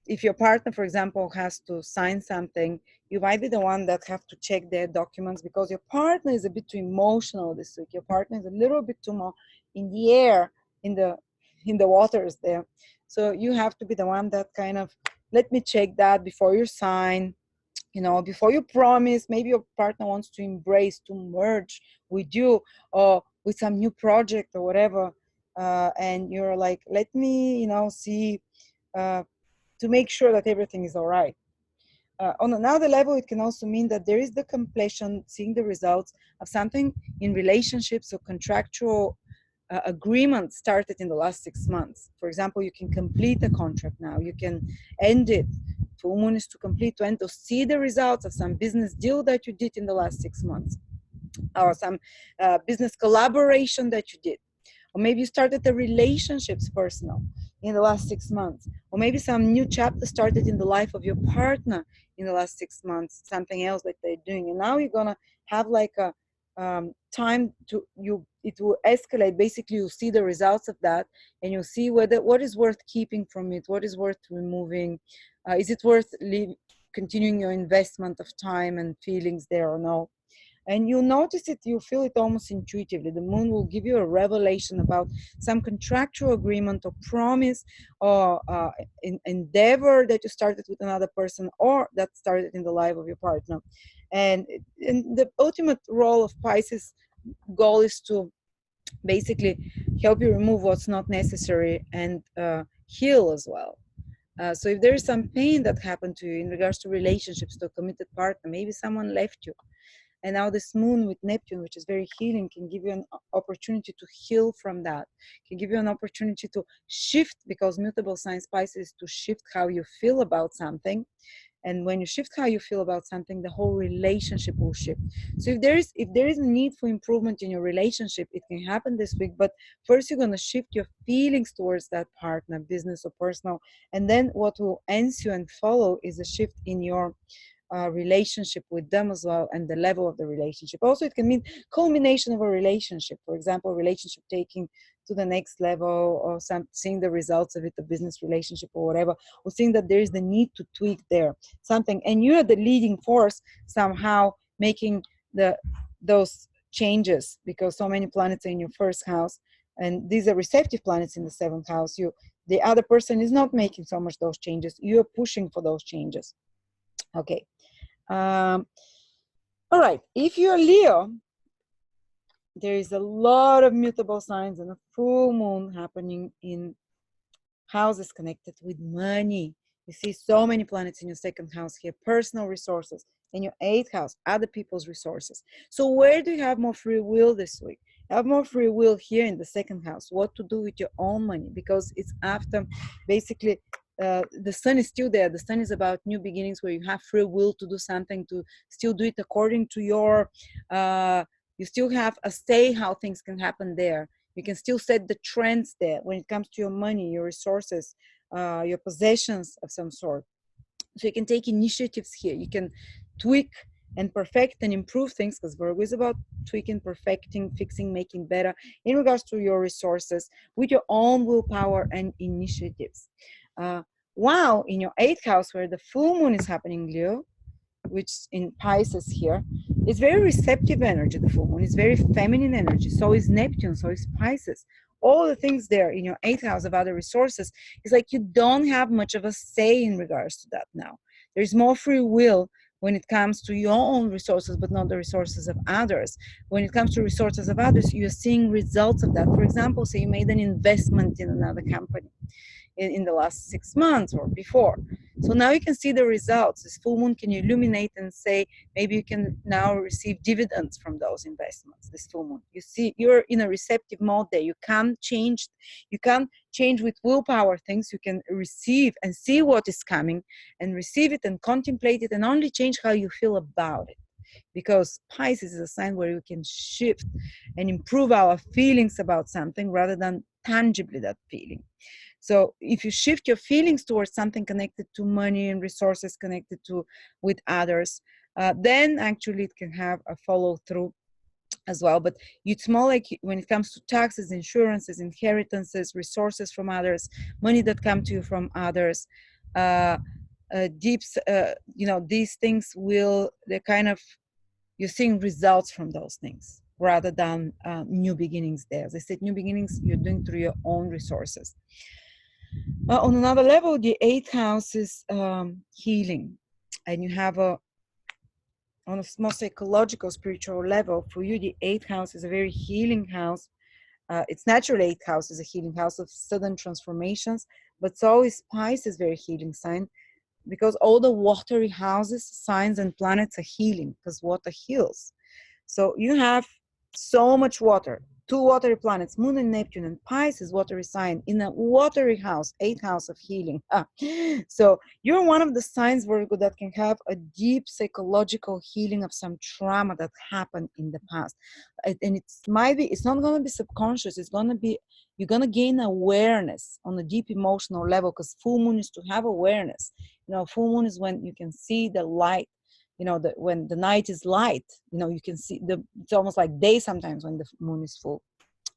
if your partner, for example, has to sign something, you might be the one that have to check their documents, because your partner is a bit too emotional this week. Your partner is a little bit too more in the air, in the waters there. So you have to be the one that kind of, let me check that before you sign, you know, before you promise. Maybe your partner wants to embrace, to merge with you, or with some new project or whatever, and you're like, let me, you know, see, to make sure that everything is all right. On another level, it can also mean that there is the completion, seeing the results of something in relationships or contractual agreement started in the last 6 months. For example, you can complete a contract now, you can end it. Full moon is to complete, to end, to see the results of some business deal that you did in the last 6 months, or some business collaboration that you did. Or maybe you started the relationships personal in the last 6 months. Or maybe some new chapter started in the life of your partner in the last 6 months, something else that they're doing. And now you're going to have like a time to, it will escalate. Basically, you'll see the results of that, and you'll see whether what is worth keeping from it, what is worth removing. Is it worth continuing your investment of time and feelings there or no? And you notice it, you feel it almost intuitively. The moon will give you a revelation about some contractual agreement or promise, or endeavor that you started with another person, or that started in the life of your partner. And the ultimate role of Pisces goal is to basically help you remove what's not necessary, and heal as well. So if there is some pain that happened to you in regards to relationships, to a committed partner, maybe someone left you, and now this moon with Neptune, which is very healing, can give you an opportunity to heal from that, can give you an opportunity to shift, because mutable sign Pisces is to shift how you feel about something. And when you shift how you feel about something, the whole relationship will shift. So if there is a need for improvement in your relationship, it can happen this week. But first, you're going to shift your feelings towards that partner, business or personal. And then what will ensue and follow is a shift in your relationship with them as well, and the level of the relationship. Also, it can mean culmination of a relationship. For example, relationship taking to the next level, or seeing the results of it, a business relationship or whatever, or seeing that there is the need to tweak there something, and you are the leading force somehow making those changes, because so many planets are in your first house. and these are receptive planets in the 7th house, the other person is not making so much those changes. You're pushing for those changes. Okay. All right. If you're Leo, there is a lot of mutable signs and a full moon happening in houses connected with money. You see so many planets in your 2nd house here, personal resources. In your 8th house, other people's resources. So where do you have more free will this week? You have more free will here in the 2nd house, what to do with your own money, because it's after basically the sun is still there. The sun is about new beginnings, where you have free will to do something, to still do it according to your, you still have a say how things can happen there. You can still set the trends there when it comes to your money, your resources, your possessions of some sort. So you can take initiatives here. You can tweak and perfect and improve things, because Virgo is about tweaking, perfecting, fixing, making better in regards to your resources with your own willpower and initiatives. Wow, in your 8th house, where the full moon is happening, Leo, which in Pisces here, it's very receptive energy. The full moon is very feminine energy. So is Neptune, so is Pisces. All the things there in your 8th house of other resources, it's like you don't have much of a say in regards to that now. There's more free will when it comes to your own resources, but not the resources of others. When it comes to resources of others, you're seeing results of that. For example, say you made an investment in another company in the last 6 months or before. So now you can see the results. This full moon can illuminate and say, maybe you can now receive dividends from those investments, this full moon. You see, you're in a receptive mode there. You can't change with willpower things. You can receive and see what is coming and receive it and contemplate it and only change how you feel about it. Because Pisces is a sign where you can shift and improve our feelings about something rather than tangibly that feeling. So if you shift your feelings towards something connected to money and resources connected to with others, then actually it can have a follow through as well. But it's more like when it comes to taxes, insurances, inheritances, resources from others, money that come to you from others, these things they're kind of, you're seeing results from those things rather than new beginnings there. As I said, new beginnings you're doing through your own resources. On another level, the 8th house is healing, and you have on a more psychological, spiritual level, for you, the 8th house is a very healing house. It's natural 8th house is a healing house of sudden transformations, but so is Pisces, very healing sign, because all the watery houses, signs, and planets are healing, because water heals. So you have so much water. 2 watery planets, Moon and Neptune, and Pisces, watery sign, in a watery house, 8th house of healing. So you're one of the signs, Virgo, that can have a deep psychological healing of some trauma that happened in the past. And it's not going to be subconscious. It's going to be, you're going to gain awareness on a deep emotional level, because full moon is to have awareness. Full moon is when you can see the light. When the night is light, you can see it's almost like day sometimes when the moon is full.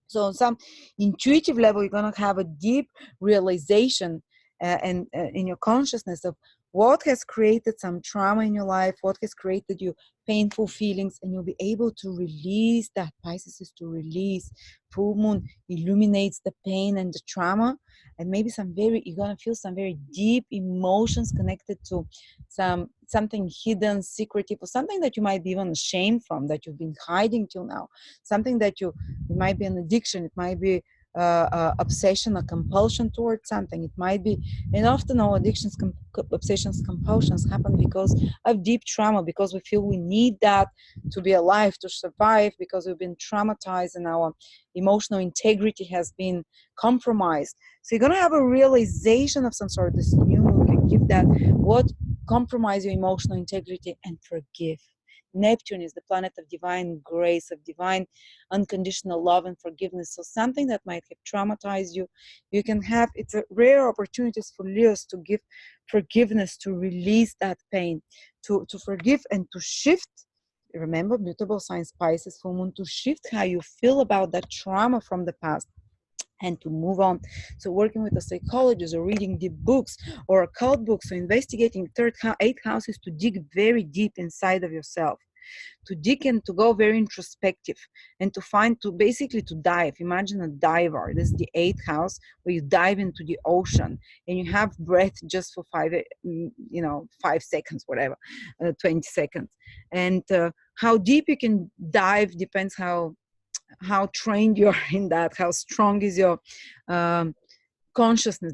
So on some intuitive level, you're going to have a deep realization and in your consciousness of what has created some trauma in your life, what has created you painful feelings, and you'll be able to release that. Pisces is to release. Full moon illuminates the pain and the trauma, and maybe you're going to feel some very deep emotions connected to something hidden, secretive, or something that you might be even ashamed from, that you've been hiding till now, something that it might be an addiction, it might be obsession or compulsion towards something. It might be, and often our addictions, obsessions, compulsions happen because of deep trauma, because we feel we need that to be alive, to survive, because we've been traumatized and our emotional integrity has been compromised. So you're going to have a realization of some sort. This new moon can give that, what compromise your emotional integrity, and forgive. Neptune is the planet of divine grace, of divine unconditional love and forgiveness. So something that might have traumatized you, you can have, it's a rare opportunities for Leos to give forgiveness, to release that pain, to forgive and to shift. Remember, mutable signs, Pisces, full moon, to shift how you feel about that trauma from the past and to move on. So working with a psychologist or reading deep books or occult books or investigating 8th house is to dig very deep inside of yourself. to dig and to go very introspective, and to find, to basically to dive. Imagine a diver. This is the 8th house, where you dive into the ocean and you have breath just for 5 seconds, whatever, 20 seconds. And how deep you can dive depends how trained you are in that, how strong is your consciousness,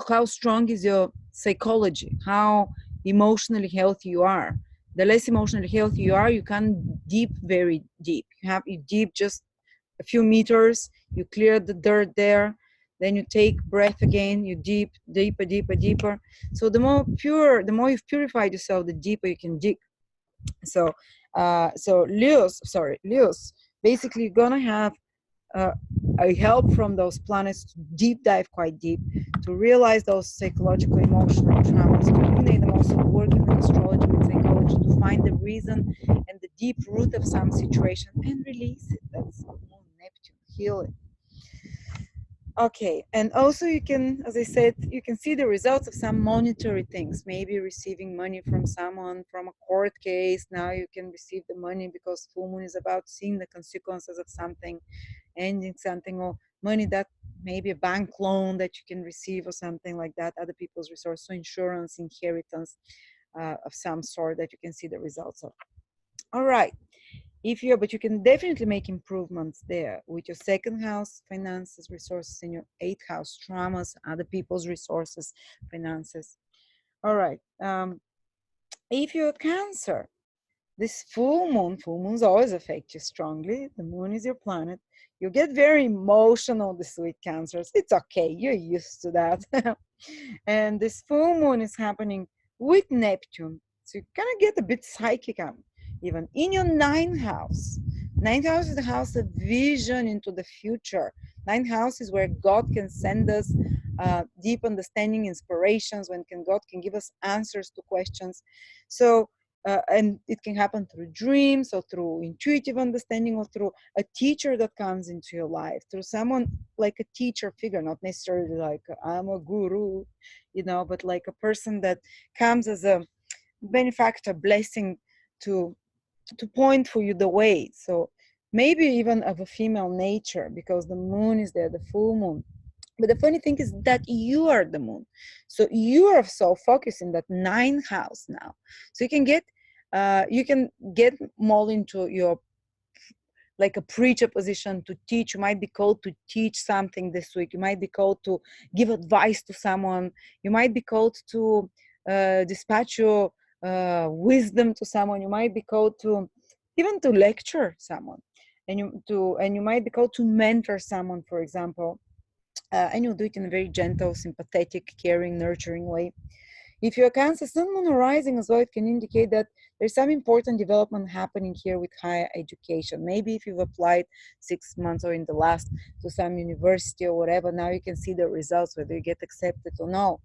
how strong is your psychology, how emotionally healthy you are. The less emotionally healthy you are, you can deep very deep. You deep just a few meters, you clear the dirt there, then you take breath again, you deep, deeper, deeper, deeper. So the more you've purified yourself, the deeper you can dig. So Leos, basically you're gonna have a help from those planets to deep dive quite deep, to realize those psychological, emotional traumas, to eliminate them, also working with astrology, with psychology, to find the reason and the deep root of some situation and release it. That's Moon, Neptune, heal it. Okay, and also you can, as I said, you can see the results of some monetary things, maybe receiving money from someone from a court case. Now you can receive the money because full moon is about seeing the consequences of something, ending something, or money that maybe a bank loan that you can receive or something like that, other people's resource, so insurance, inheritance of some sort that you can see the results of. All right. But you can definitely make improvements there with your 2nd house, finances, resources, and your 8th house, traumas, other people's resources, finances. All right. If you're a Cancer, this full moons always affect you strongly. The moon is your planet. You get very emotional this week, Cancers. It's okay. You're used to that. And this full moon is happening with Neptune. So you kind of get a bit psychic even in your 9th house. 9th house is the house of vision into the future. 9th house is where God can send us deep understanding, inspirations, when God can give us answers to questions. So, and it can happen through dreams, or through intuitive understanding, or through a teacher that comes into your life, through someone like a teacher figure, not necessarily like I'm a guru, but like a person that comes as a benefactor, blessing to point for you the way. So maybe even of a female nature, because the moon is there, the full moon. But the funny thing is that you are the moon. So you are so focused in that 9th house now. So you can get more into your, like a preacher position, to teach. You might be called to teach something this week. You might be called to give advice to someone. You might be called to dispatch your wisdom to someone. You might be called to even to lecture someone, and you might be called to mentor someone, for example. And you'll do it in a very gentle, sympathetic, caring, nurturing way. If you're a Cancer, Sun, Moon, or Rising as well, it can indicate that there's some important development happening here with higher education. Maybe if you've applied 6 months or in the last to some university or whatever, now you can see the results, whether you get accepted or no.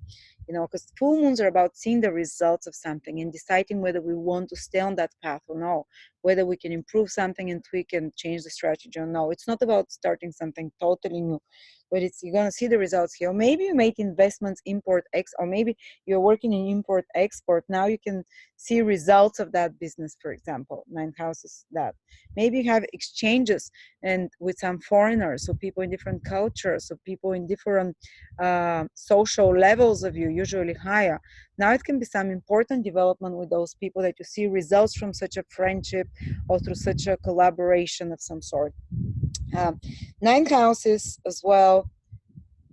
Because full moons are about seeing the results of something and deciding whether we want to stay on that path or no, whether we can improve something and tweak and change the strategy or no. It's not about starting something totally new, but you're going to see the results here. Or maybe you made investments, import, or maybe you're working in import, export. Now you can see results of that business, for example. 9th house is that. Maybe you have exchanges and with some foreigners, so people in different cultures, so people in different social levels of you, usually higher. Now it can be some important development with those people that you see results from such a friendship or through such a collaboration of some sort. 9th houses as well.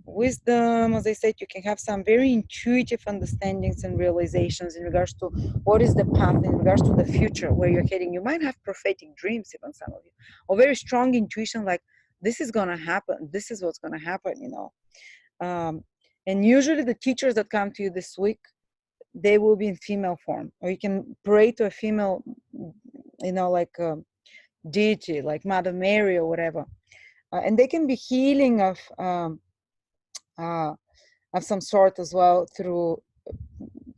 Wisdom, as I said, you can have some very intuitive understandings and realizations in regards to what is the path, in regards to the future, where you're heading. You might have prophetic dreams, even some of you, or very strong intuition, like this is going to happen, this is what's going to happen, and usually the teachers that come to you this week, they will be in female form, or you can pray to a female, like a deity, like Mother Mary or whatever, and they can be healing of some sort as well through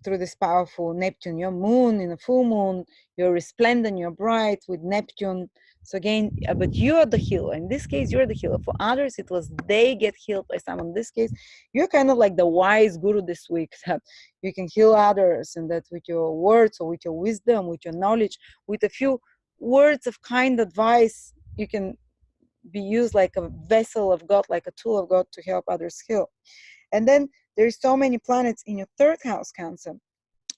this powerful Neptune. Your moon in a full moon, you're resplendent, you're bright with Neptune. So again, but you're the healer. In this case, you're the healer. For others, it was they get healed by someone. In this case, you're kind of like the wise guru this week, that you can heal others, and that with your words or with your wisdom, with your knowledge, with a few words of kind advice, you can be used like a vessel of God, like a tool of God to help others heal. And then there's so many planets in your third house, Cancer,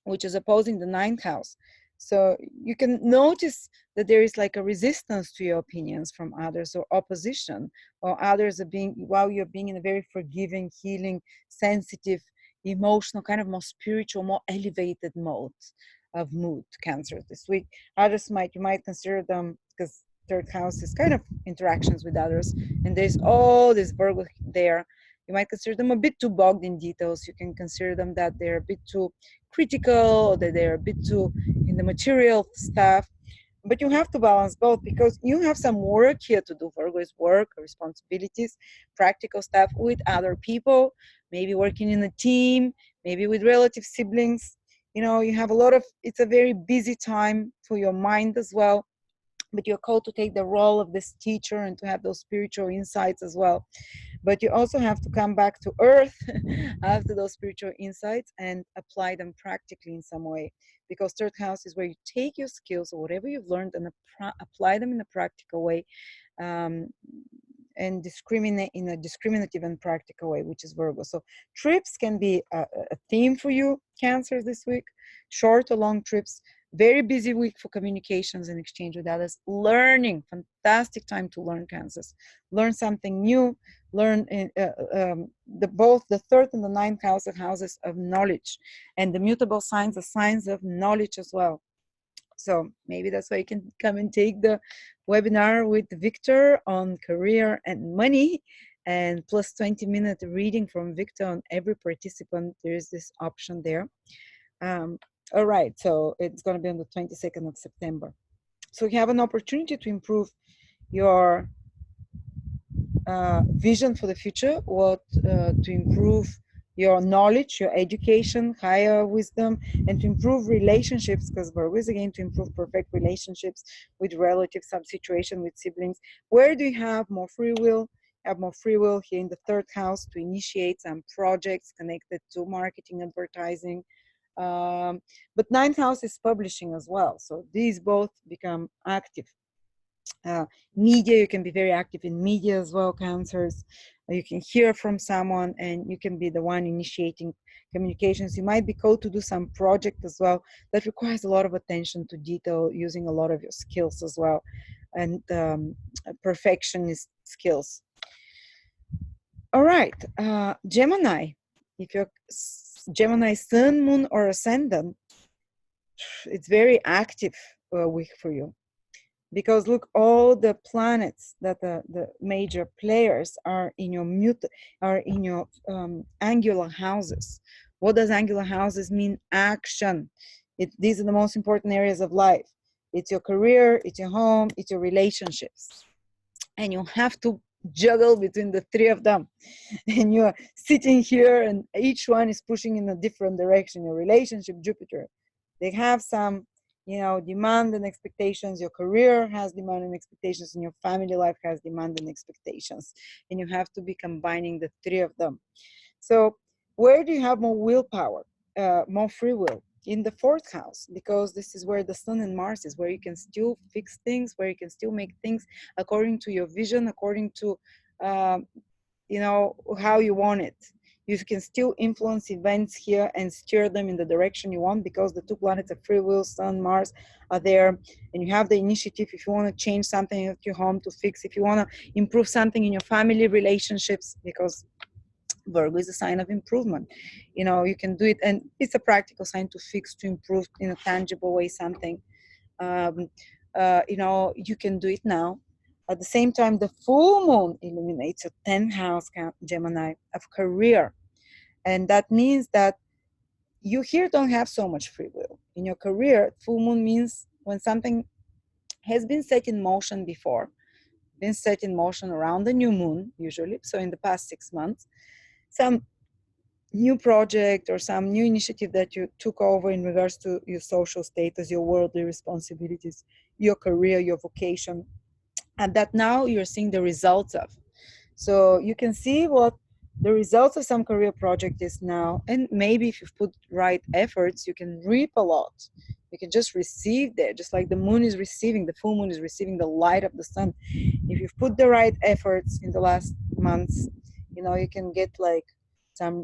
which is opposing the ninth house. So you can notice that there is like a resistance to your opinions from others, or opposition, or others are being, while you're being in a very forgiving, healing, sensitive, emotional, kind of more spiritual, more elevated mode of mood, Cancer, this week. Others you might consider them, because third house is kind of interactions with others, and there's all this Virgo there. You might consider them a bit too bogged in details. You can consider them that they're a bit too critical, or that they're a bit too in the material stuff. But you have to balance both, because you have some work here to do. Virgo is work, responsibilities, practical stuff with other people, maybe working in a team, maybe with relative siblings. You know, you have a lot of, it's a very busy time for your mind as well. But you're called to take the role of this teacher and to have those spiritual insights as well. But you also have to come back to earth after those spiritual insights and apply them practically in some way, because third house is where you take your skills or whatever you've learned and apply them in a practical way, and discriminate in a discriminative and practical way, which is Virgo. So trips can be a theme for you, Cancer, this week. Short or long trips. Very busy week for communications and exchange with others. Learning, fantastic time to learn, Cancers. Learn something new. Learn in both the third and the ninth house are houses of knowledge, and the mutable signs are signs of knowledge as well. So maybe that's why you can come and take the webinar with Victor on career and money, and plus 20-minute reading from Victor on every participant. There is this option there. All right, so it's going to be on the 22nd of September. So you have an opportunity to improve your vision for the future, to improve your knowledge, your education, higher wisdom, and to improve relationships, because Virgo is again to improve perfect relationships with relatives, some situation with siblings. Where do you have more free will? Have more free will here in the third house to initiate some projects connected to marketing, advertising. But ninth house is publishing as well. So these both become active. Media, you can be very active in media as well, Cancers. You can hear from someone and you can be the one initiating communications. You might be called to do some project as well that requires a lot of attention to detail, using a lot of your skills as well, and perfectionist skills. All right, Gemini. If you're Gemini sun, moon, or ascendant, it's very active week for you. Because look, all the planets that the major players are in your angular houses. What does angular houses mean? Action. These are the most important areas of life. It's your career, it's your home, it's your relationships. And you have to juggle between the three of them. And you're sitting here and each one is pushing in a different direction. Your relationship, Jupiter, they have some, demand and expectations. Your career has demand and expectations, and your family life has demand and expectations. And you have to be combining the three of them. So where do you have more willpower, more free will? In the fourth house, because this is where the Sun and Mars is, where you can still fix things, where you can still make things according to your vision, according to, how you want it. You can still influence events here and steer them in the direction you want, because the two planets of free will, Sun, Mars, are there, and you have the initiative. If you want to change something at your home, to fix, if you want to improve something in your family relationships, because Virgo is a sign of improvement. You can do it, and it's a practical sign to fix, to improve in a tangible way something. You can do it now. At the same time, the full moon illuminates a 10th house, Gemini, of career. And that means that you here don't have so much free will. In your career, full moon means when something has been set in motion before, been set in motion around the new moon, usually. So in the past 6 months, some new project or some new initiative that you took over in regards to your social status, your worldly responsibilities, your career, your vocation, and that now you're seeing the results of. So you can see what the results of some career project is now, and maybe if you've put right efforts, you can reap a lot. You can just receive there, just like the moon is receiving, the full moon is receiving the light of the sun. If you've put the right efforts in the last months, you know, you can get like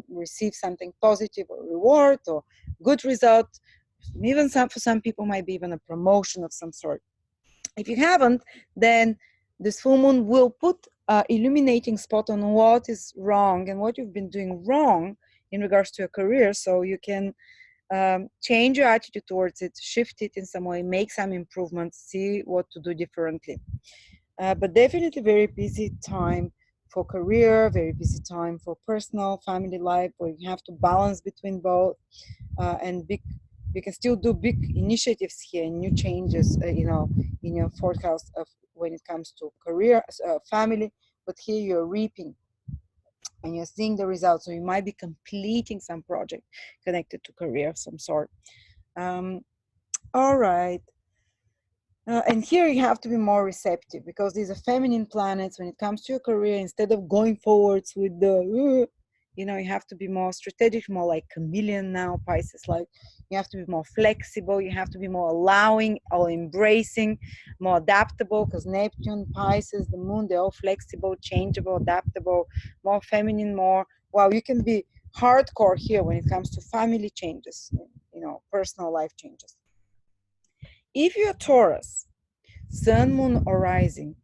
receive something positive or reward or good result. Even for some people might be even a promotion of some sort. If you haven't, then this full moon will put illuminating spot on what is wrong and what you've been doing wrong in regards to your career, so you can change your attitude towards it, shift it in some way, make some improvements, see what to do differently. But definitely very busy time for career, very busy time for personal, family life, where you have to balance between both, and you can still do big initiatives here, new changes, you know, in your forecast of when it comes to career, family, but here you're reaping and you're seeing the results. So you might be completing some project connected to career of some sort. All right. And here you have to be more receptive, because these are feminine planets. When it comes to your career, instead of going forwards with the, you know, you have to be more strategic, more like chameleon now, Pisces. Like, you have to be more flexible. You have to be more allowing or embracing, more adaptable, because Neptune, Pisces, the moon, they're all flexible, changeable, adaptable, more feminine, more, wow, you can be hardcore here when it comes to family changes, you know, personal life changes. If you're Taurus, Sun, Moon, or Rising,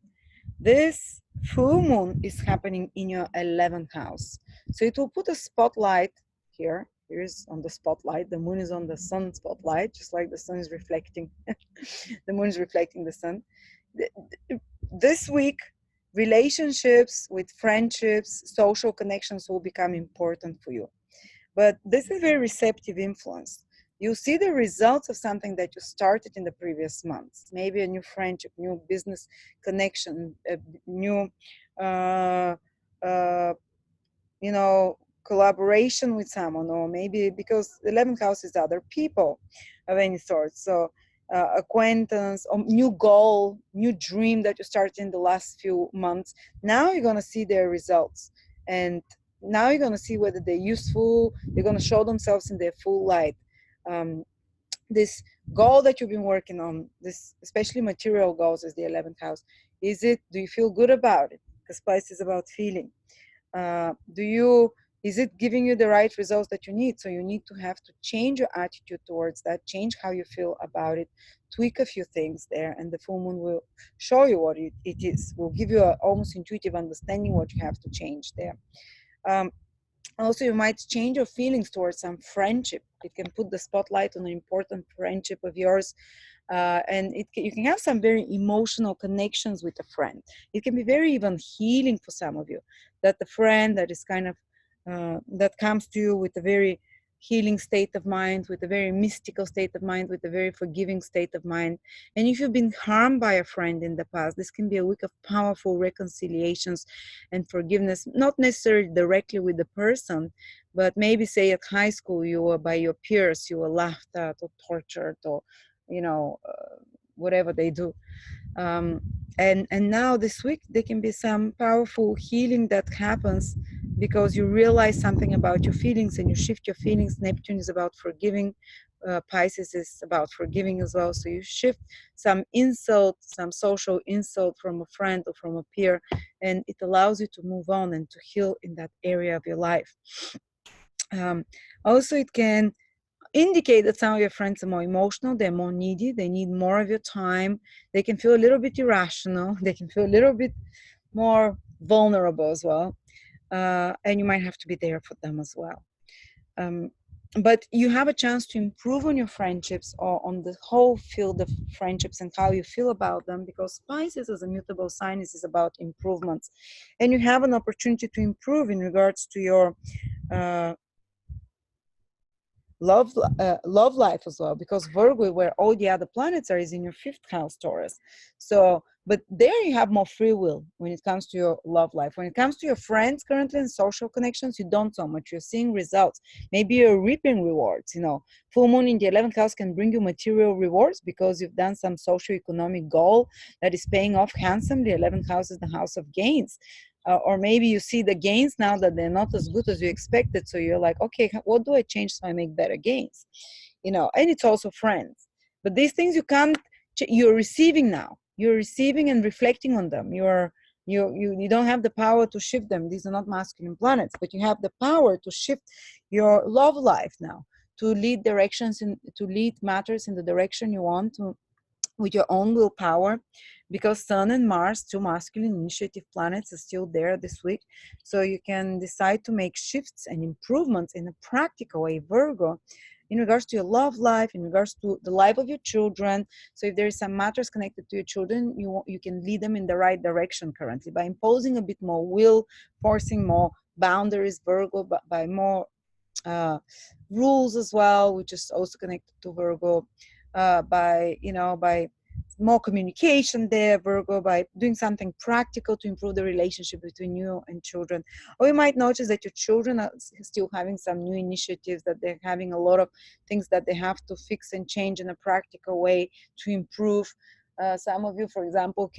this full moon is happening in your 11th house. So it will put a spotlight here. Here's on the spotlight. The moon is on the sun spotlight, just like the sun is reflecting. The moon is reflecting the sun. This week, relationships with friendships, social connections will become important for you. But this is very receptive influence. You see the results of something that you started in the previous months. Maybe a new friendship, new business connection, a new, you know, collaboration with someone, or maybe because the 11th house is other people of any sort. So acquaintance, or new goal, new dream that you started in the last few months. Now you're going to see their results. And now you're going to see whether they're useful, they're going to show themselves in their full light. This goal that you've been working on, this especially material goals as the 11th house, do you feel good about it? Because Pisces is about feeling. Is it giving you the right results that you need? So you need to have to change your attitude towards that, change how you feel about it, tweak a few things there, and the full moon will show you what it is, will give you an almost intuitive understanding what you have to change there. Also, you might change your feelings towards some friendship. It can put the spotlight on an important friendship of yours. And you can have some very emotional connections with a friend. It can be very even healing for some of you, that the friend that is kind of, that comes to you with a very healing state of mind, with a very mystical state of mind, with a very forgiving state of mind. And if you've been harmed by a friend in the past, this can be a week of powerful reconciliations and forgiveness, not necessarily directly with the person, but maybe say at high school you were by your peers, you were laughed at or tortured, or, you know, whatever they do. And now this week there can be some powerful healing that happens because you realize something about your feelings and you shift your feelings. Neptune is about forgiving. Pisces is about forgiving as well. So you shift some insult, some social insult from a friend or from a peer, and it allows you to move on and to heal in that area of your life. Also, it can indicate that some of your friends are more emotional, they're more needy, they need more of your time, they can feel a little bit irrational, they can feel a little bit more vulnerable as well, and you might have to be there for them as well. But you have a chance to improve on your friendships or on the whole field of friendships and how you feel about them, because Pisces as a mutable sign is about improvements, and you have an opportunity to improve in regards to your love life as well, because Virgo, where all the other planets are, is in your 5th house, Taurus. So, but there you have more free will when it comes to your love life. When it comes to your friends currently and social connections, you don't so much. You're seeing results. Maybe you're reaping rewards. You know, full moon in the 11th house can bring you material rewards because you've done some socio-economic goal that is paying off handsomely. 11th house is the house of gains. or maybe you see the gains now that they're not as good as you expected, so you're like, okay, what do I change so I make better gains? And it's also friends. But these things you can't, you're receiving now. You're receiving and reflecting on them. You don't have the power to shift them. These are not masculine planets, but you have the power to shift your love life now, to lead to lead matters in the direction you want to, with your own willpower, because Sun and Mars, two masculine initiative planets, are still there this week. So you can decide to make shifts and improvements in a practical way, Virgo, in regards to your love life, in regards to the life of your children. So if there is some matters connected to your children, you can lead them in the right direction currently by imposing a bit more will, forcing more boundaries, Virgo, but by more rules as well, which is also connected to Virgo, by more communication there, Virgo, by doing something practical to improve the relationship between you and children. Or you might notice that your children are still having some new initiatives, that they're having a lot of things that they have to fix and change in a practical way to improve. Some of you, for example,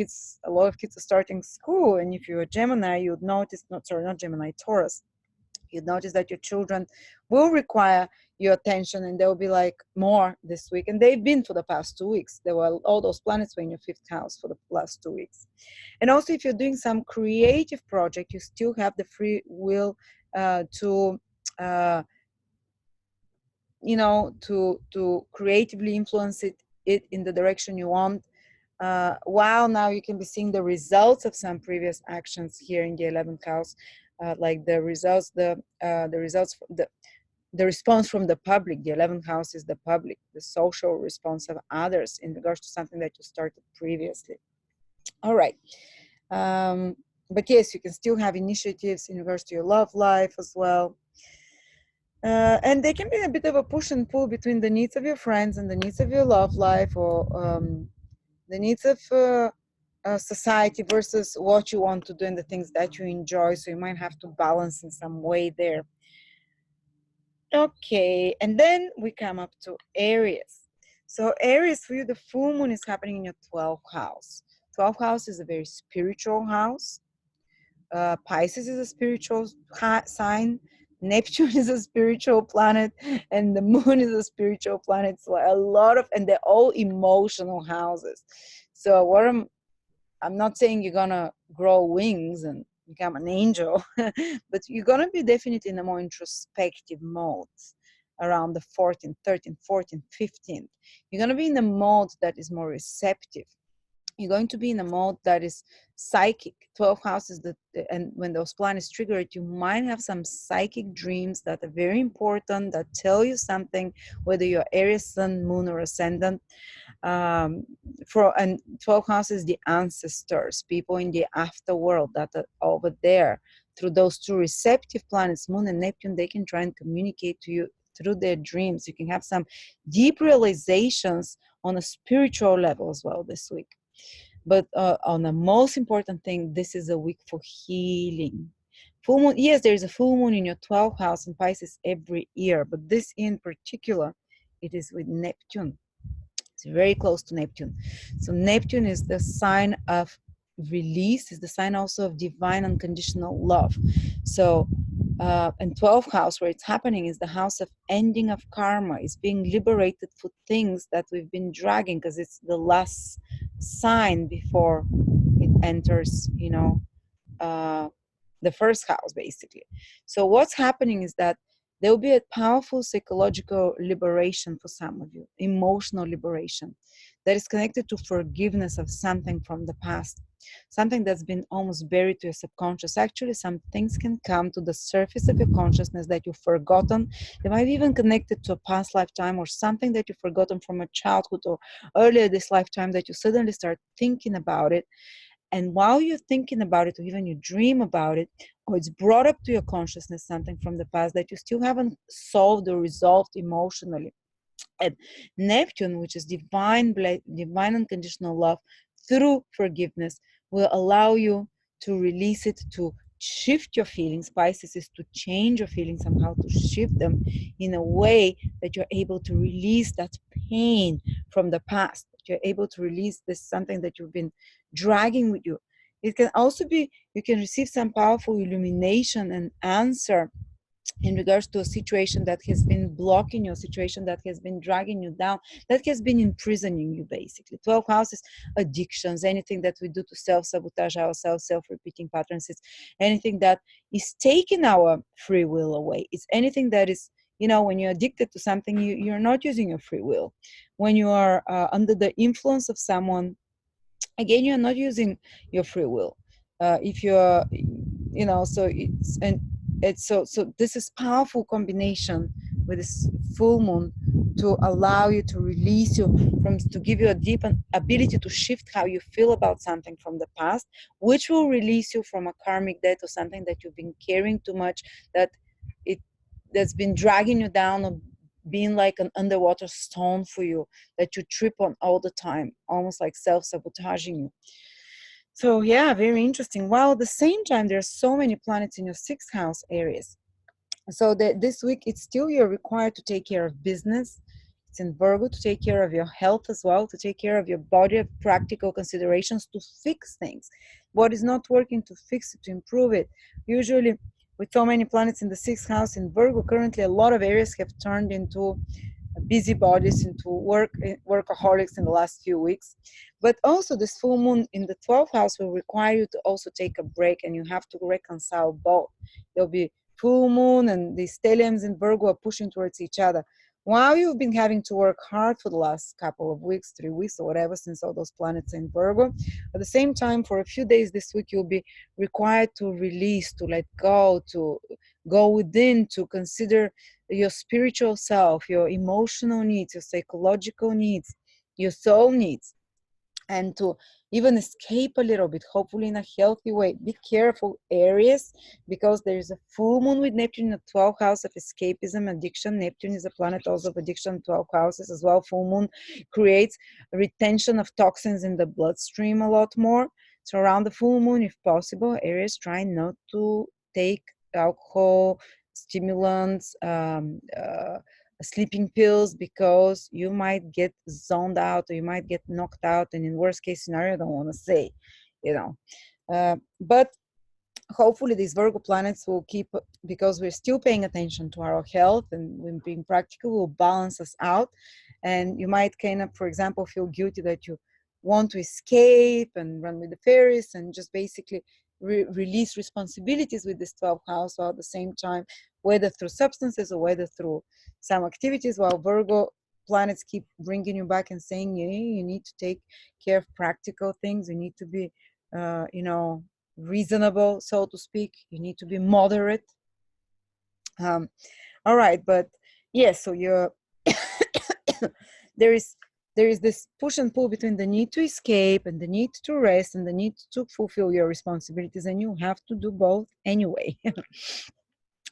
a lot of kids are starting school, and if you're a Gemini, you'd notice, not Gemini, Taurus, you'd notice that your children will require your attention, and they'll be like more this week. And they've been for the past 2 weeks. There were all those planets were in your 5th house for the last 2 weeks. And also, if you're doing some creative project, you still have the free will to creatively influence it in the direction you want. While now you can be seeing the results of some previous actions here in the 11th house, like the results, the response from the public. The 11th house is the public, the social response of others in regards to something that you started previously. All right. But yes, you can still have initiatives in regards to your love life as well. And they can be a bit of a push and pull between the needs of your friends and the needs of your love life, or the needs of society versus what you want to do and the things that you enjoy. So you might have to balance in some way there. Okay, and then we come up to Aries. So Aries, for you, the full moon is happening in your 12th house. 12th house is a very spiritual house. Pisces is a spiritual sign. Neptune is a spiritual planet, and the moon is a spiritual planet. So and they're all emotional houses. So what I'm not saying you're gonna grow wings and become an angel, but you're gonna be definitely in a more introspective mode around the 14th, 13th, 14th, 15th. You're gonna be in a mode that is more receptive. You're going to be in a mode that is psychic. 12 houses, and when those planets trigger it, you might have some psychic dreams that are very important, that tell you something, whether you're Aries, Sun, Moon, or Ascendant. And 12 houses, the ancestors, people in the afterworld that are over there. Through those two receptive planets, Moon and Neptune, they can try and communicate to you through their dreams. You can have some deep realizations on a spiritual level as well this week. But on the most important thing, this is a week for healing. Full moon, yes, there is a full moon in your 12th house in Pisces every year, but this in particular, it is with Neptune. It's very close to Neptune. So Neptune is the sign of release, is the sign also of divine unconditional love. So and 12th house, where it's happening, is the house of ending of karma. It's being liberated for things that we've been dragging, because it's the last sign before it enters, the first house, basically. So what's happening is that there will be a powerful psychological liberation for some of you, emotional liberation, that is connected to forgiveness of something from the past, something that's been almost buried to your subconscious. Actually, some things can come to the surface of your consciousness that you've forgotten. They might be even connected to a past lifetime, or something that you've forgotten from a childhood or earlier this lifetime, that you suddenly start thinking about it. And while you're thinking about it, or even you dream about it, or it's brought up to your consciousness, something from the past that you still haven't solved or resolved emotionally. And Neptune, which is divine unconditional love through forgiveness, will allow you to release it, to shift your feelings. Pisces is to change your feelings somehow, to shift them in a way that you're able to release that pain from the past. You're able to release this something that you've been dragging with you. It can also be, you can receive some powerful illumination and answer in regards to a situation that has been blocking your situation, that has been dragging you down, that has been imprisoning you, basically. 12 houses, addictions, anything that we do to self-sabotage ourselves, self-repeating patterns. It's anything that is taking our free will away. It's anything that is, you know, when you're addicted to something, you're not using your free will. When you are under the influence of someone, again, you're not using your free will. If you're, you know, so it's so this is powerful combination with this full moon to allow you to release you from, to give you a deep ability to shift how you feel about something from the past, which will release you from a karmic debt or something that you've been carrying too much, that's been dragging you down, or being like an underwater stone for you that you trip on all the time, almost like self-sabotaging you. So yeah, very interesting. While at the same time, there's so many planets in your 6th house areas. So that this week, it's still you're required to take care of business. It's in Virgo, to take care of your health as well, to take care of your body, of practical considerations, to fix things. What is not working, to fix it, to improve it. Usually, with so many planets in the 6th house in Virgo, currently a lot of areas have turned into busybodies, into workaholics in the last few weeks. But also this full moon in the 12th house will require you to also take a break, and you have to reconcile both. There'll be full moon, and the stelliums in Virgo are pushing towards each other. While you've been having to work hard for the last couple of weeks, 3 weeks or whatever, since all those planets in Virgo, at the same time, for a few days this week, you'll be required to release, to let go, to go within, to consider your spiritual self, your emotional needs, your psychological needs, your soul needs, and to even escape a little bit, hopefully in a healthy way. Be careful, Aries, because there is a full moon with Neptune in the 12th house of escapism, addiction. Neptune is a planet also of addiction, 12 houses as well. Full moon creates retention of toxins in the bloodstream a lot more. So around the full moon, if possible, Aries, try not to take alcohol, stimulants, sleeping pills, because you might get zoned out, or you might get knocked out, and in worst case scenario, I don't want to say, you know, but hopefully these Virgo planets will keep, because we're still paying attention to our health and we're being practical, will balance us out. And you might kind of, for example, feel guilty that you want to escape and run with the fairies and just basically release responsibilities with this 12th house, while at the same time, whether through substances or whether through some activities, while Virgo planets keep bringing you back and saying you need to take care of practical things. You need to be, you know, reasonable, so to speak. You need to be moderate. All right, but yes, so you're there is this push and pull between the need to escape and the need to rest and the need to fulfill your responsibilities, and you have to do both anyway.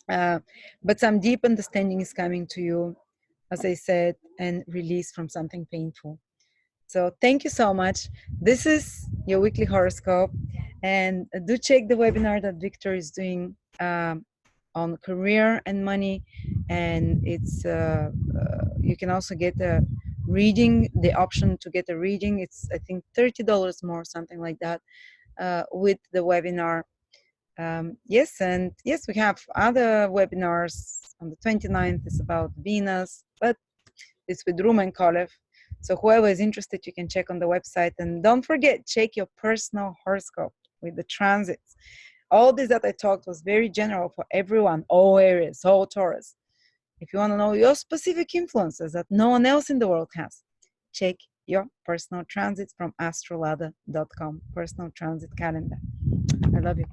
But some deep understanding is coming to you, as I said, and release from something painful. So thank you so much. This is your weekly horoscope, and do check the webinar that Victor is doing on career and money, and it's you can also get a reading, the option to get a reading. It's, I think, $30 more, something like that, with the webinar. Yes, and yes, we have other webinars. On the 29th is about Venus, but it's with Rumen Kolev. So whoever is interested, you can check on the website. And don't forget, check your personal horoscope with the transits. All this that I talked was very general for everyone, all Aries, all Taurus. If you want to know your specific influences that no one else in the world has, check your personal transits from astrolada.com, personal transit calendar. I love you.